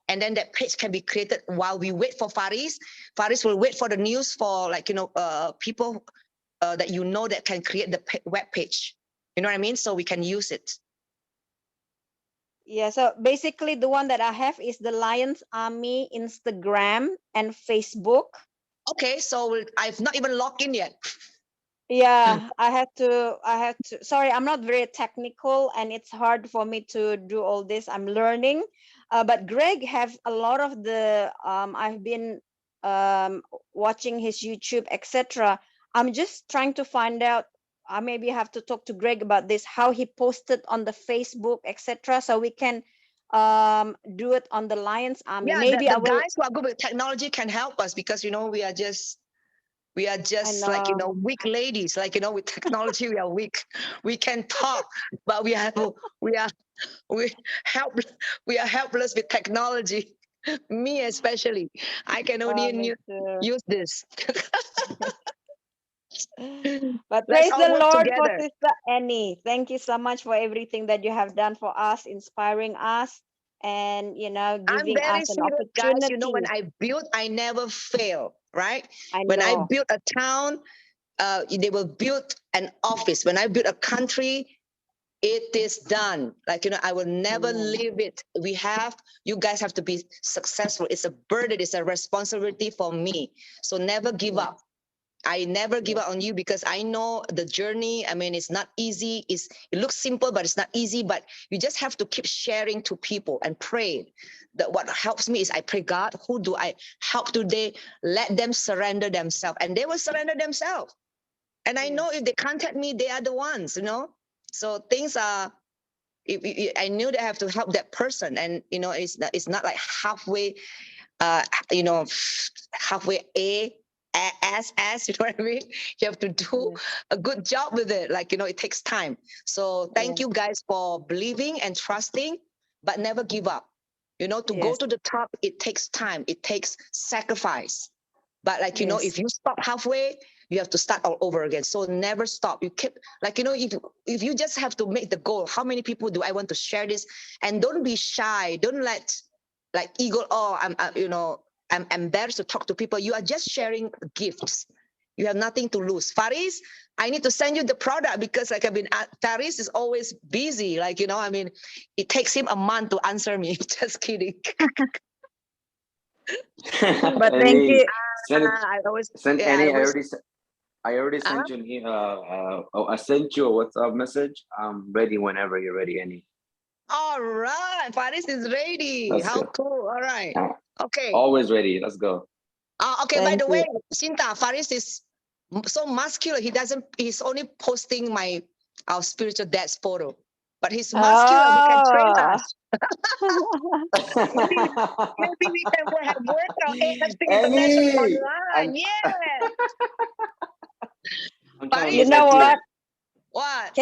And then that page can be created while we wait for Faris. Faris will wait for the news for people that that can create the web page. You know what I mean? So we can use it. Yeah, so basically the one that I have is the Lions Army Instagram and Facebook. Okay, so I've not even logged in yet. Yeah, I had to, sorry, I'm not very technical and it's hard for me to do all this. I'm learning, but Greg have a lot of the, I've been watching his YouTube, etc. I'm just trying to find out, I maybe have to talk to Greg about this, how he posted on the Facebook, etc. So we can do it on the Lions Army. Yeah, Maybe the I will. guys who are good with technology can help us because we are just like weak ladies. Like with technology we are weak. We can talk, but we are helpless with technology. Me especially, I can only use this. But Let's praise all the work Lord for together. Sister Annie. Thank you so much for everything that you have done for us, inspiring us, and I'm giving very us an serious, guys. opportunity. When I build, I never fail, right? I When I know. build a town, they will build an office. When I build a country, it is done. I will never leave it. You guys have to be successful. It's a burden, it's a responsibility for me. So never give up. I never give up on you because I know the journey. I mean, it's not easy. It looks simple, but it's not easy. But you just have to keep sharing to people and pray. That what helps me is I pray, God, who do I help today? Let them surrender themselves, and they will surrender themselves. And I know if they contact me, they are the ones, So things are. I knew that I have to help that person, and it's not like halfway, halfway as you know what I mean. You have to do a good job with it. It takes time. So thank you guys for believing and trusting, but never give up. To go to the top, it takes time. It takes sacrifice. But if you stop halfway, you have to start all over again. So never stop. You keep if you just have to make the goal, how many people do I want to share this? And don't be shy. Don't let ego. Oh, I'm embarrassed to talk to people. You are just sharing gifts. You have nothing to lose. Faris, I need to send you the product because Faris is always busy. It takes him a month to answer me. Just kidding. But thank you. Send it. I always, Send yeah, Annie. I always, I already Huh? sent you an I sent you a WhatsApp message. I'm ready whenever you're ready, Annie. All right, Faris is ready. Let's How go. cool. All right. Uh, Okay. Always ready. Let's go. Okay, by Thank the way, you. Shinta, Faris is so muscular. He's only posting our spiritual dad's photo. But he's muscular. He can train Oh. us. Maybe we can have workout AFC International Annie, online. Yeah. I'm trying to You Faris, look know at what? you. what?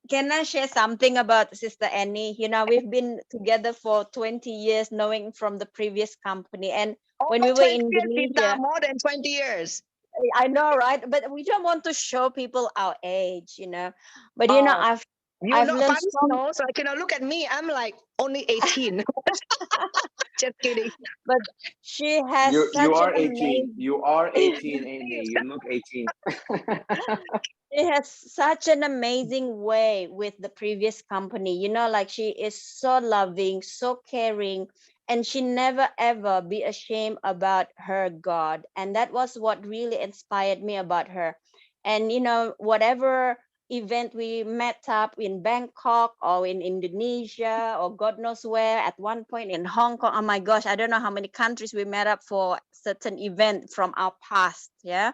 Can I share something about Sister Annie? You know, we've been together for 20 years, knowing from the previous company. And when we Over were 20 in years, Shinta, Indonesia, more than 20 years. I know, right? But we don't want to show people our age, you know. But you know, Oh, you I've know, learned Faris so. knows. Like, look at me. I'm like only 18. Just kidding. But she has You such an are 18. amazing. You are 18, Annie. You look 18. She has such an amazing way with the previous company. You know, like she is so loving, so caring, and she never ever be ashamed about her God. And that was what really inspired me about her. And you know, whatever event we met up in Bangkok or in Indonesia or God knows where, at one point in Hong Kong, oh my gosh, I don't know how many countries we met up for certain event from our past. Yeah.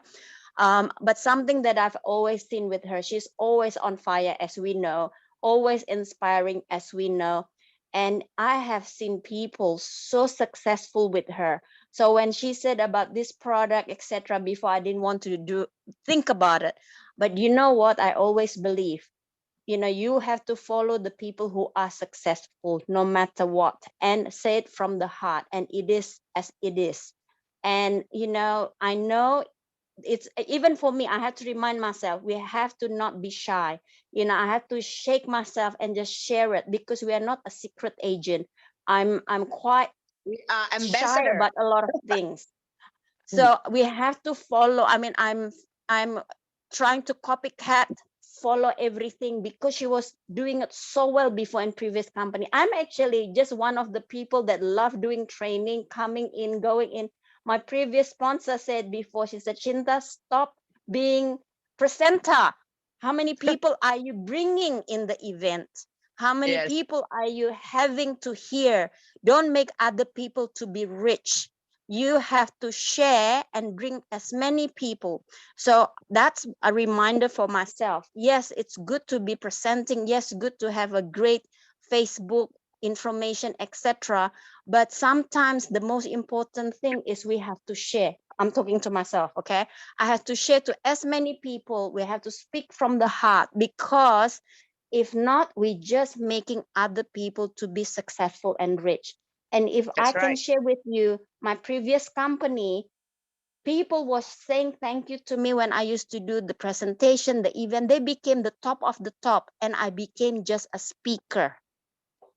But something that I've always seen with her, she's always on fire, as we know, always inspiring, as we know. And I have seen people so successful with her. So when she said about this product, etc., before I didn't want to think about it. But you know what? I always believe, you know, you have to follow the people who are successful no matter what, and say it from the heart, and it is as it is. And you know, I know it's even for me, I have to remind myself, we have to not be shy. You know, I have to shake myself and just share it, because we are not a secret agent. I'm quite We are shy ambassador. about a lot of things. So we have to follow. I mean, I'm trying to copycat, follow everything, because she was doing it so well before in previous company. I'm actually just one of the people that love doing training, coming in, going in. My previous sponsor said before, she said, Chinta, stop being presenter. How many people are you bringing in the event? How many Yes. people are you having to hear? Don't make other people to be rich. You have to share and bring as many people. So that's a reminder for myself. Yes, it's good to be presenting. Yes, good to have a great Facebook information, etc. But sometimes the most important thing is we have to share. I'm talking to myself, okay? I have to share to as many people. We have to speak from the heart, because if not, we just making other people to be successful and rich. And if I That's can right. share with you, my previous company, people was saying thank you to me when I used to do the presentation, the event. They became the top of the top, and I became just a speaker.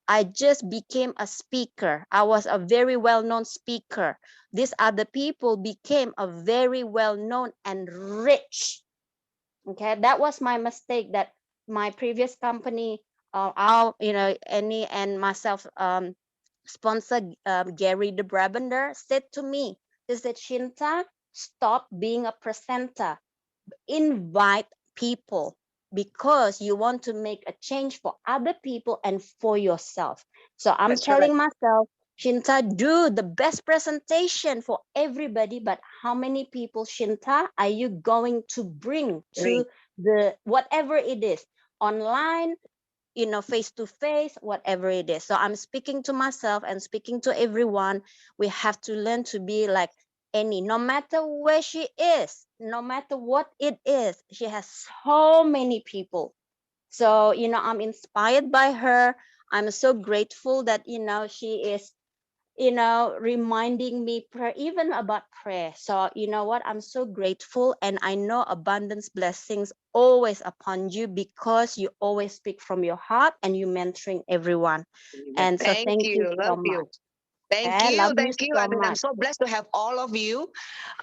I just became a speaker. I was a very well-known speaker. These other people became a very well-known and rich. Okay, that was my mistake, that my previous company, you know, Annie and myself, sponsor Gary the Brabender said to me, he said, Shinta, stop being a presenter. Invite people, because you want to make a change for other people and for yourself. So I'm That's right. telling myself, Shinta, do the best presentation for everybody, but how many people, Shinta, are you going to bring to the whatever it is, online, you know, face to face, whatever it is. So I'm speaking to myself and speaking to everyone. We have to learn to be like Annie, no matter where she is, no matter what it is. She has so many people. So, you know, I'm inspired by her. I'm so grateful that, you know, she is, you know, reminding me prayer, even about prayer. So you know what, I'm so grateful, and I know abundance blessings always upon you, because you always speak from your heart and you mentoring everyone. And so Thank thank you you. so Love you. much. Thank I you. love you Thank you. so And I'm much. so blessed to have all of you.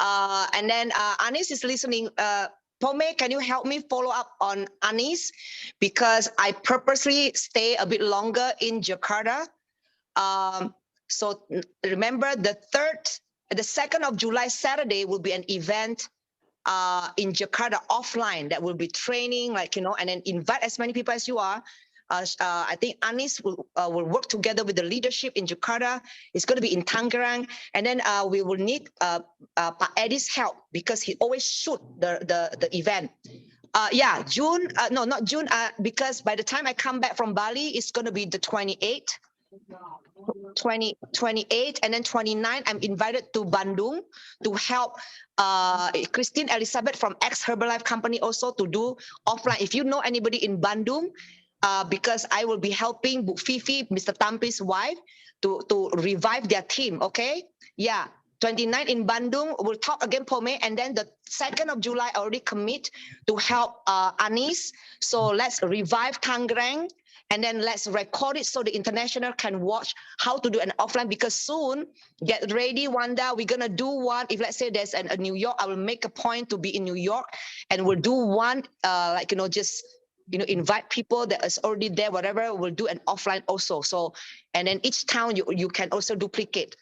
And then Anis is listening. Pome, can you help me follow up on Anis? Because I purposely stay a bit longer in Jakarta. So remember the 2nd of July, Saturday, will be an event in Jakarta offline that will be training, like, and then invite as many people as you are. I think Anis will work together with the leadership in Jakarta. It's going to be in Tangerang, and then we will need Pak Eddie's help because he always shoot the event. Yeah, June. No, not June. Because by the time I come back from Bali, it's going to be the 28th. 28 and then 29 I'm invited to Bandung to help Christine Elizabeth from X Herbalife company also to do offline. If you know anybody in Bandung, because I will be helping Bu Fifi, Mr. Tampi's wife, to revive their team. Okay, yeah, 29 in Bandung. We'll talk again, Pome, and then the 2nd of July I already commit to help Anis. So let's revive Tangerang. And then let's record it so the international can watch how to do an offline, because soon, get ready, Wanda, we're going to do one. If let's say there's a New York, I will make a point to be in New York and we'll do one, just, invite people that is already there, whatever, we'll do an offline also. So, and then each town you can also duplicate.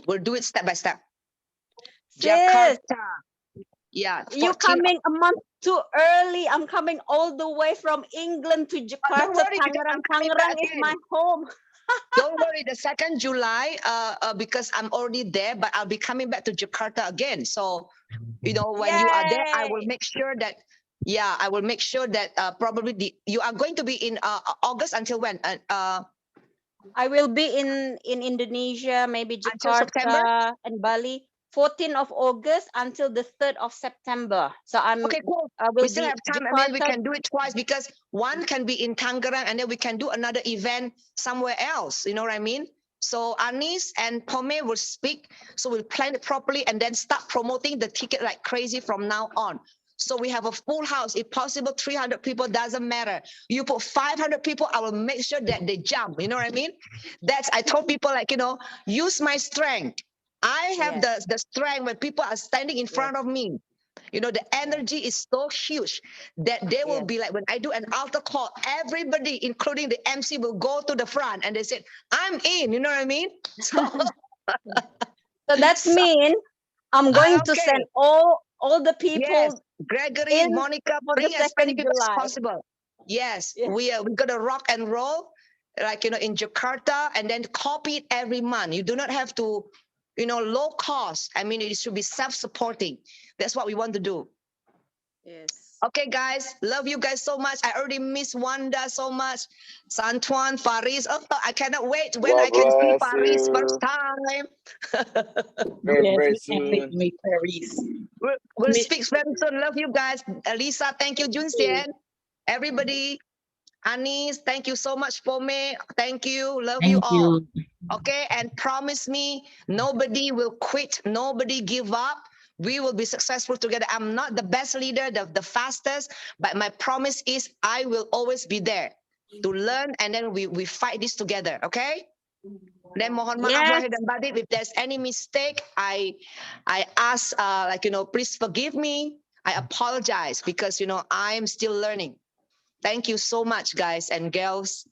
We'll do it step by step. Sis, Jakarta. Yeah. you 14 coming a month too early. I'm coming all the way from England to Jakarta. worry, because I'm coming back Tangerang is again. my home. Don't worry, the 2nd July, because I'm already there, but I'll be coming back to Jakarta again. So, when you are there, I will Yay. make sure that, I will make sure that probably you are going to be in August until when? I will be in Indonesia, maybe Until September? Jakarta and Bali, 14th of August until the 3rd of September. So Okay, cool. I We will still be have time. I mean, we Jakarta. can do it twice because one can be in Tangerang and then we can do another event somewhere else. You know what I mean? So Anis and Pome will speak. So we'll plan it properly and then start promoting the ticket like crazy from now on. So we have a full house. If possible, 300 people, doesn't matter. You put 500 people, I will make sure that they jump. You know what I mean? I told people, like, use my strength. I have the strength when people are standing in front of me. The energy is so huge that they will be like, when I do an altar call, everybody, including the MC, will go to the front and they said, I'm in, you know what I mean? So, So that's mean I'm going to send all the people yes, Gregory, in Monica, for the bring as many 2nd people as July. possible. Yes, we're gonna rock and roll, like, in Jakarta, and then copy it every month. You do not have to, low cost. I mean, it should be self-supporting. That's what we want to do. Yes. Okay, guys, love you guys so much. I already miss Wanda so much. Santuan, Faris. Oh, I cannot wait when God I can see bless Faris first you. time. Very, Yes, very we can't wait soon. to meet Paris. We'll speak very soon. Love you guys. Lisa, thank you. Junxian, everybody. Anis, thank you so much, Pome. Thank you. Love you all. Okay, and promise me nobody will quit. Nobody give up. We will be successful together. I'm not the best leader, the fastest, but my promise is I will always be there to learn, and then we fight this together. Okay? Then mohon maaf lahir dan batin, if there's any mistake, I ask, please forgive me. I apologize because I'm still learning. Thank you so much, guys and girls.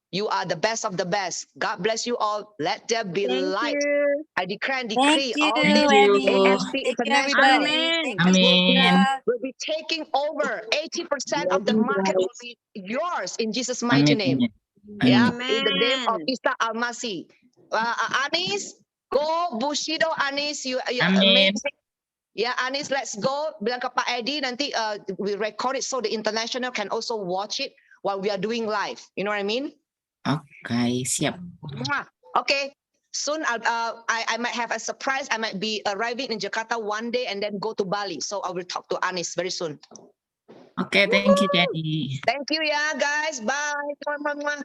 You are the best of the best. God bless you all. Let there be light. You. I declare and Thank decree you, all Thank these you. AFC Thank you, International everybody. Thank you, Amen. Cynthia. will be taking over. 80% Love of the you market will guys. be yours in Jesus' mighty name. Amen. Yeah, Amen. in the name of Amen. Isa Almasi. Anis, go Bushido. Anis, you Amen. amazing. Yeah, Anis, let's go. Bilang ke Pak Edi, nanti we record it so the international can also watch it while we are doing live. You know what I mean? Okay, siap. Okay. Soon I might have a surprise. I might be arriving in Jakarta one day and then go to Bali. So I will talk to Anis very soon. Okay, thank you, Daddy. Thank you, yeah, guys. Bye.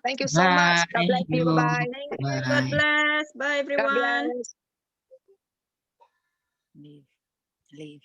Thank you so Bye. much. God bless you. Bye-bye. Thank you. Bye. God bless. Bye, God everyone. bless. Leave.